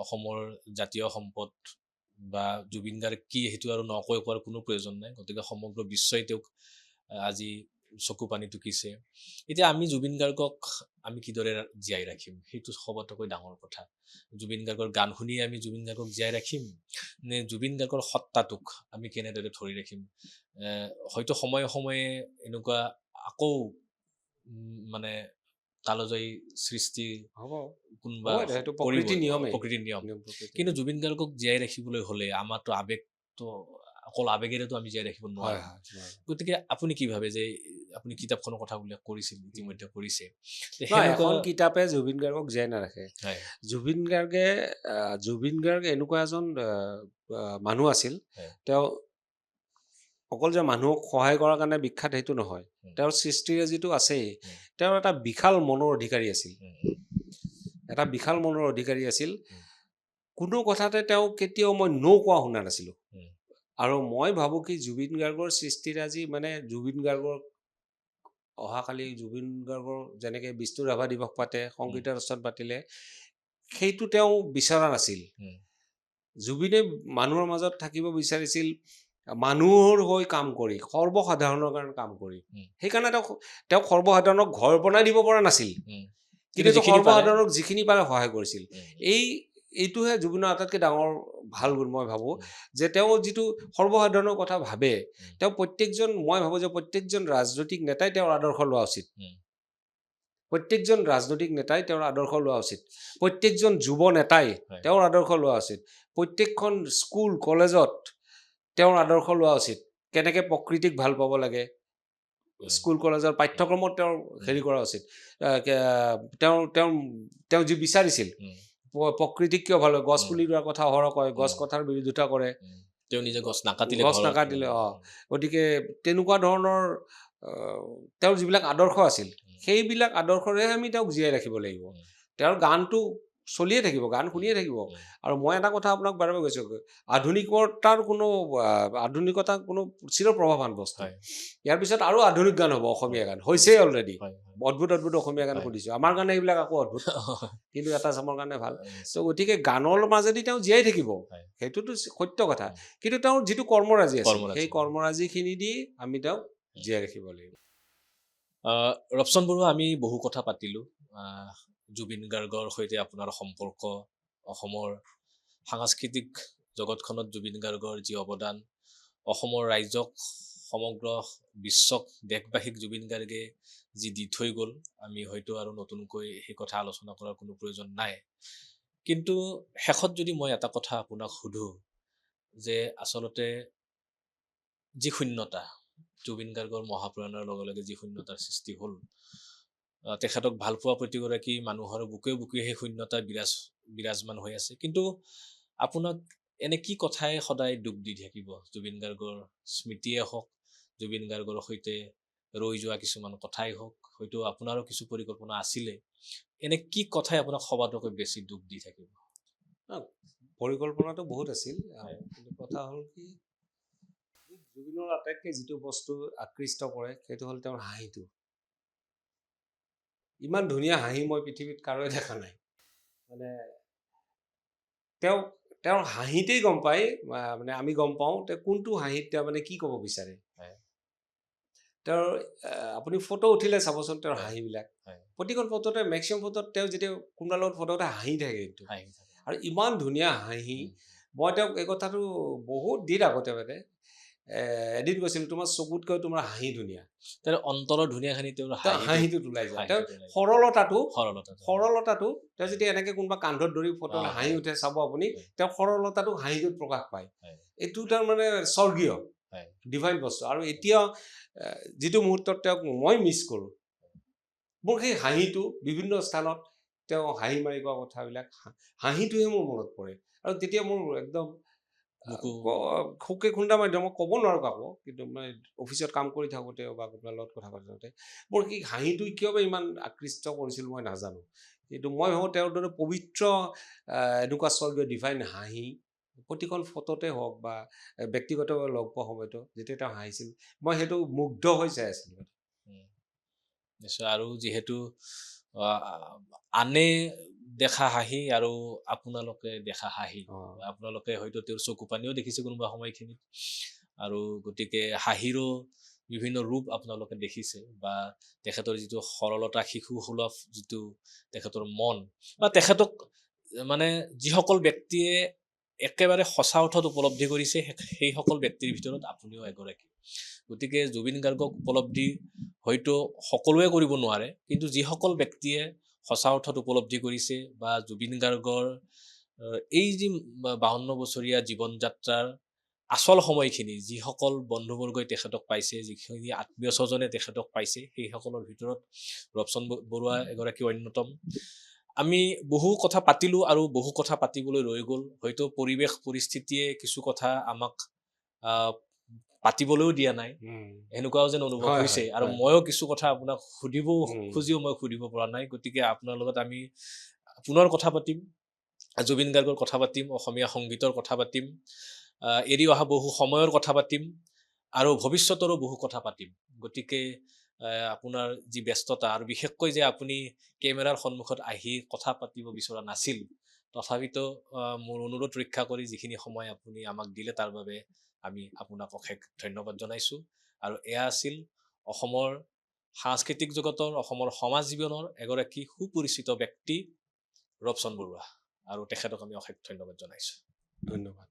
A: অসমৰ জাতীয় সম্পদ বা জুবিন গাৰ্গ কি সেইটো আৰু নকৈ কোৱাৰ কোনো প্ৰয়োজন নাই, গতিকে সমগ্ৰ বিশ্বই তেওঁক আজি চকু পানী টুকিছে। এতিয়া আমি জুবিন গাৰ্গক আমি কিদৰে জীয়াই ৰাখিম, সেইটো সবতকৈ ডাঙৰ কথা। জুবিন গাৰ্গৰ গান শুনিয়ে আমি জুবিন গাৰ্গক জীয়াই ৰাখিম, নে জুবিন গাৰ্গৰ সত্তাটোক আমি কেনেদৰে ধৰি ৰাখিম। হয়তো সময়ে সময়ে এনেকুৱা আকৌ মানে কালজয়ী সৃষ্টি
B: হ'ব
A: কোনোবা
B: সেইটো
A: কৰিব,
B: প্ৰকৃতিৰ নিয়মেই,
A: প্ৰকৃতিৰ নিয়ম।
B: প্ৰকৃতিৰ
A: কিন্তু
B: নিয়ম।
A: জুবিন গাৰ্গক জীয়াই ৰাখিবলৈ হ'লে আমাৰতো আৱেগটো অকল আৱেগেৰেতো আমি জীয়াই ৰাখিব
B: হয়
A: নোৱাৰো।
B: হয়।
A: গতিকে আপুনি কি ভাবে যে আপুনি কিতাপখনৰ কথা উল্লেখ কৰিছিল, ইতিমধ্যে কৰিছে,
B: নহয়, এখন কিতাপে জুবিন গাৰ্গক জীয়াই নাৰাখে।
A: হয়,
B: জুবিন গাৰ্গ এনেকুৱা এজন মানুহ আছিল,
A: হয়।
B: তেওঁ অকল যে মানুহক সহায় কৰাৰ কাৰণে বিখ্যাত সেইটো নহয়, তেওঁৰ সৃষ্টিৰাজিটো আছেই, তেওঁৰ এটা বিশাল মনৰ অধিকাৰী আছিল, এটা বিশাল মনৰ অধিকাৰী আছিল। কোনো কথাতে তেওঁ কেতিয়াও মই ন' কোৱা শুনা নাছিলোঁ। আৰু মই ভাবোঁ কি জুবিন গাৰ্গৰ সৃষ্টিৰাজি মানে জুবিন গাৰ্গৰ অহাকালি জুবিন গাৰ্গৰ যেনেকৈ বিষ্ণু ৰাভা দিৱস পাতে, সংগীতৰ উৎসৱ পাতিলে, সেইটো তেওঁ বিচৰা নাছিল। জুবিনে মানুহৰ মাজত থাকিব বিচাৰিছিল, মানুহৰ হৈ কাম কৰি, সৰ্বসাধাৰণৰ কাৰণে কাম কৰি। সেইকাৰণে তেওঁ সৰ্বসাধাৰণক ঘৰ বনাই দিব পৰা নাছিল, কিন্তু সৰ্বসাধাৰণক যিখিনি পাৰে সহায় কৰিছিল। এইটোহে জুবিনৰ আটাইতকৈ ডাঙৰ ভাল গুণ মই ভাবোঁ, যে তেওঁ যিটো সৰ্বসাধাৰণৰ কথা ভাবে, মই ভাবোঁ যে প্ৰত্যেকজন ৰাজনৈতিক নেতাই তেওঁৰ আদৰ্শ লোৱা উচিত। প্ৰত্যেকজন ৰাজনৈতিক নেতাই তেওঁৰ আদৰ্শ লোৱা উচিত, প্ৰত্যেকজন যুৱ নেতাই তেওঁৰ আদৰ্শ লোৱা উচিত, প্ৰত্যেকখন স্কুল কলেজত তেওঁৰ আদৰ্শ লোৱা উচিত। কেনেকৈ প্ৰকৃতিক ভাল পাব লাগে, স্কুল কলেজৰ পাঠ্যক্ৰমত তেওঁৰ হেৰি কৰা উচিত। তেওঁ যি বিচাৰিছিল, প্ৰকৃতিক কিয় ভাল, গছ পুলি ৰোৱাৰ কথা অহৰহ কয়, গছ কটাৰ বিৰোধিতা কৰে,
A: তেওঁ নিজে গছ নাকাটিলে,
B: গতিকে তেনেকুৱা ধৰণৰ তেওঁৰ যিবিলাক আদৰ্শ আছিল, সেইবিলাক আদৰ্শৰে আমি তেওঁক জীয়াই ৰাখিব লাগিব। তেওঁৰ গানটো চলিয়ে থাকিব, গান শুনিয়ে থাকিব। আৰু মই এটা কথা আপোনাক বাৰে বাৰে কৈছোঁ, আধুনিকতাৰ কোনো চিৰ প্ৰভাৱান বস্তু। ইয়াৰ পিছত আৰু আধুনিক গান হ'ব, অসমীয়া গান হৈছেই অলৰেডি, অদ্ভুত অদ্ভুত অসমীয়া গান শুনিছোঁ। আমাৰ কাৰণে এইবিলাক আকৌ অদ্ভুত, কিন্তু এটা চামৰ কাৰণে ভাল। ত' গতিকে গানৰ মাজেদি তেওঁ জীয়াই থাকিব, সেইটোতো সত্য কথা। কিন্তু তেওঁৰ যিটো কৰ্মৰাজি আছে, সেই কৰ্মৰাজিখিনি দি আমি তেওঁক জীয়াই ৰাখিব লাগিব।
A: ৰবচন বৰুৱা, আমি বহু কথা পাতিলোঁ। জুবিন গাৰ্গৰ সৈতে আপোনাৰ সম্পৰ্ক, অসমৰ সাংস্কৃতিক জগতখনত জুবিন গাৰ্গৰ যি অৱদান, অসমৰ ৰাইজক, সমগ্ৰ বিশ্বক, দেশবাসীক জুবিন গাৰ্গে যি দি থৈ গ'ল, আমি হয়তো আৰু নতুনকৈ সেই কথা আলোচনা কৰাৰ কোনো প্ৰয়োজন নাই। কিন্তু শেষত যদি মই এটা কথা আপোনাক সুধোঁ, যে আচলতে যি শূন্যতা, জুবিন গাৰ্গৰ মহাপ্ৰয়াণৰ লগে লগে যি শূন্যতাৰ সৃষ্টি হ'ল, তেখেতক ভাল পোৱা প্ৰতিগৰাকী মানুহৰ বুকুৱে বুকুৱে সেই শূন্যতা বিৰাজমান হৈ আছে। কিন্তু আপোনাক এনে কি কথাই সদায় দুখ দি থাকিব? জুবিন গাৰ্গৰ স্মৃতিয়ে হওক, জুবিন গাৰ্গৰ সৈতে ৰৈ যোৱা কিছুমান কথাই হওক, হয়তো আপোনাৰো কিছু পৰিকল্পনা আছিলে, এনে কি কথাই আপোনাক সবাতোকৈ বেছি দুখ দি থাকিব?
B: পৰিকল্পনাটো বহুত আছিল,
A: হয়।
B: কিন্তু কথা হ'ল কি, জুবিনৰ আটাইতকৈ যিটো বস্তু আকৃষ্ট কৰে সেইটো হ'ল তেওঁৰ হাঁহিটো। ইমান ধুনীয়া হাঁহি মই পৃথিৱীত কাৰোৱে দেখা নাই। মানে তেওঁৰ হাঁহিতেই গম পায়, মানে আমি গম পাওঁ তেওঁ কোনটো হাঁহিত তেওঁ মানে কি ক'ব বিচাৰে।
A: হয়।
B: তেওঁৰ আপুনি ফটো উঠিলে চাবচোন তেওঁৰ
A: হয়।
B: হাঁহিবিলাক।
A: হয়।
B: প্ৰতিখন ফটোতে মেক্সিমাম ফটোত তেওঁ যেতিয়া কোনোবা লগত ফটো উঠে হাঁহি থাকে কিন্তু।
A: হাঁহি থাকে।
B: আৰু ইমান ধুনীয়া হাঁহি, মই তেওঁক এই কথাটো বহুত দিন আগতে মানে এদিন কৈছিলোঁ, তোমাৰ চকুতকৈ তোমাৰ হাঁহি ধুনীয়া।
A: তেওঁৰ অন্তৰৰ ধুনীয়াখিনি তেওঁৰ
B: তেওঁ হাঁহিটোত ওলাই যায়। তেওঁৰ সৰলতাটো তেওঁ যেতিয়া এনেকে কোনোবা কান্ধত ধৰি ফটো হাঁহি উঠে চাব আপুনি, তেওঁৰ সৰলতাটো হাঁহিটোত প্ৰকাশ পায়। এইটো তাৰ মানে স্বৰ্গীয় ডিভাইন বস্তু। আৰু এতিয়া যিটো মুহূৰ্তত তেওঁক মই মিছ কৰোঁ, মোৰ সেই হাঁহিটো বিভিন্ন স্থানত তেওঁ হাঁহি মাৰি কোৱা কথাবিলাক, হাঁহিটোহে মোৰ মনত পৰে। আৰু তেতিয়া মোৰ একদম শোকে খুন্দা মাৰি মই ক'ব নোৱাৰোঁ কাকো, কিন্তু মই অফিচত কাম কৰি থাকোঁতে বা কোনোবাৰ লগত কথা পাতি থাকোঁতে মোৰ সেই হাঁহিটো কিয় বা ইমান আকৃষ্ট কৰিছিল মই নাজানো। কিন্তু মই ভাবোঁ তেওঁৰ দৰে পবিত্ৰ এনেকুৱা স্বৰ্গীয় ডিভাইন হাঁহি প্ৰতিখন ফটোতে হওক বা ব্যক্তিগতভাৱে লগ পোৱা সময়তো যেতিয়া তেওঁ হাঁহিছিল, মই সেইটো মুগ্ধ হৈ চাই আছিলোঁ।
A: নিশ্চয়। আৰু যিহেতু আনে দেখা হাঁহি আৰু আপোনালোকে দেখা হাঁহি, আপোনালোকে হয়তো তেওঁৰ চকু পানীও দেখিছে কোনোবা সময়খিনিত, আৰু গতিকে হাঁহিৰো বিভিন্ন ৰূপ আপোনালোকে দেখিছে, বা তেখেতৰ যিটো সৰলতা, শিশু সুলভ যিটো তেখেতৰ মন, বা তেখেতক মানে যিসকল ব্যক্তিয়ে একেবাৰে সঁচা অৰ্থত উপলব্ধি কৰিছে সেইসকল ব্যক্তিৰ ভিতৰত আপুনিও এগৰাকী। গতিকে জুবিন গাৰ্গক উপলব্ধি হয়তো সকলোৱে কৰিব নোৱাৰে, কিন্তু যিসকল ব্যক্তিয়ে সঁচা অৰ্থত উপলব্ধি কৰিছে বা জুবিন গাৰ্গৰ এই যি 52 বছৰীয়া জীৱন যাত্ৰাৰ আচল সময়খিনি যিসকল বন্ধুবৰ্গই তেখেতক পাইছে, যিখিনি আত্মীয় স্বজনে তেখেতক পাইছে, সেইসকলৰ ভিতৰত ৰবচন বৰুৱা এগৰাকী অন্যতম। আমি বহু কথা পাতিলোঁ আৰু বহু কথা পাতিবলৈ ৰৈ গ'ল। হয়তো পৰিৱেশ পৰিস্থিতিয়ে কিছু কথা আমাক পাতিবলৈও দিয়া নাই, এনেকুৱাও যেন অনুভৱ হৈছে। আৰু ময়ো কিছু কথা আপোনাক সুধিব খুজিও মই সুধিব পৰা নাই। গতিকে আপোনাৰ লগত আমি পুনৰ কথা পাতিম, জুবিন গাৰ্গৰ কথা পাতিম, অসমীয়া সংগীতৰ কথা পাতিম, এৰি অহা বহু সময়ৰ কথা পাতিম, আৰু ভৱিষ্যতৰো বহু কথা পাতিম। গতিকে আপোনাৰ যি ব্যস্ততা, আৰু বিশেষকৈ যে আপুনি কেমেৰাৰ সন্মুখত আহি কথা পাতিব বিচৰা নাছিল, তথাপিতো মোৰ অনুৰোধ ৰক্ষা কৰি যিখিনি সময় আপুনি আমাক দিলে তাৰ বাবে আমি আপোনাক অশেষ ধন্যবাদ জনাইছোঁ। আৰু এয়া আছিল অসমৰ সাংস্কৃতিক জগতৰ, অসমৰ সমাজ জীৱনৰ এগৰাকী সুপৰিচিত ব্যক্তি ৰবচন বৰুৱা, আৰু তেখেতক আমি অশেষ ধন্যবাদ জনাইছোঁ।
B: ধন্যবাদ।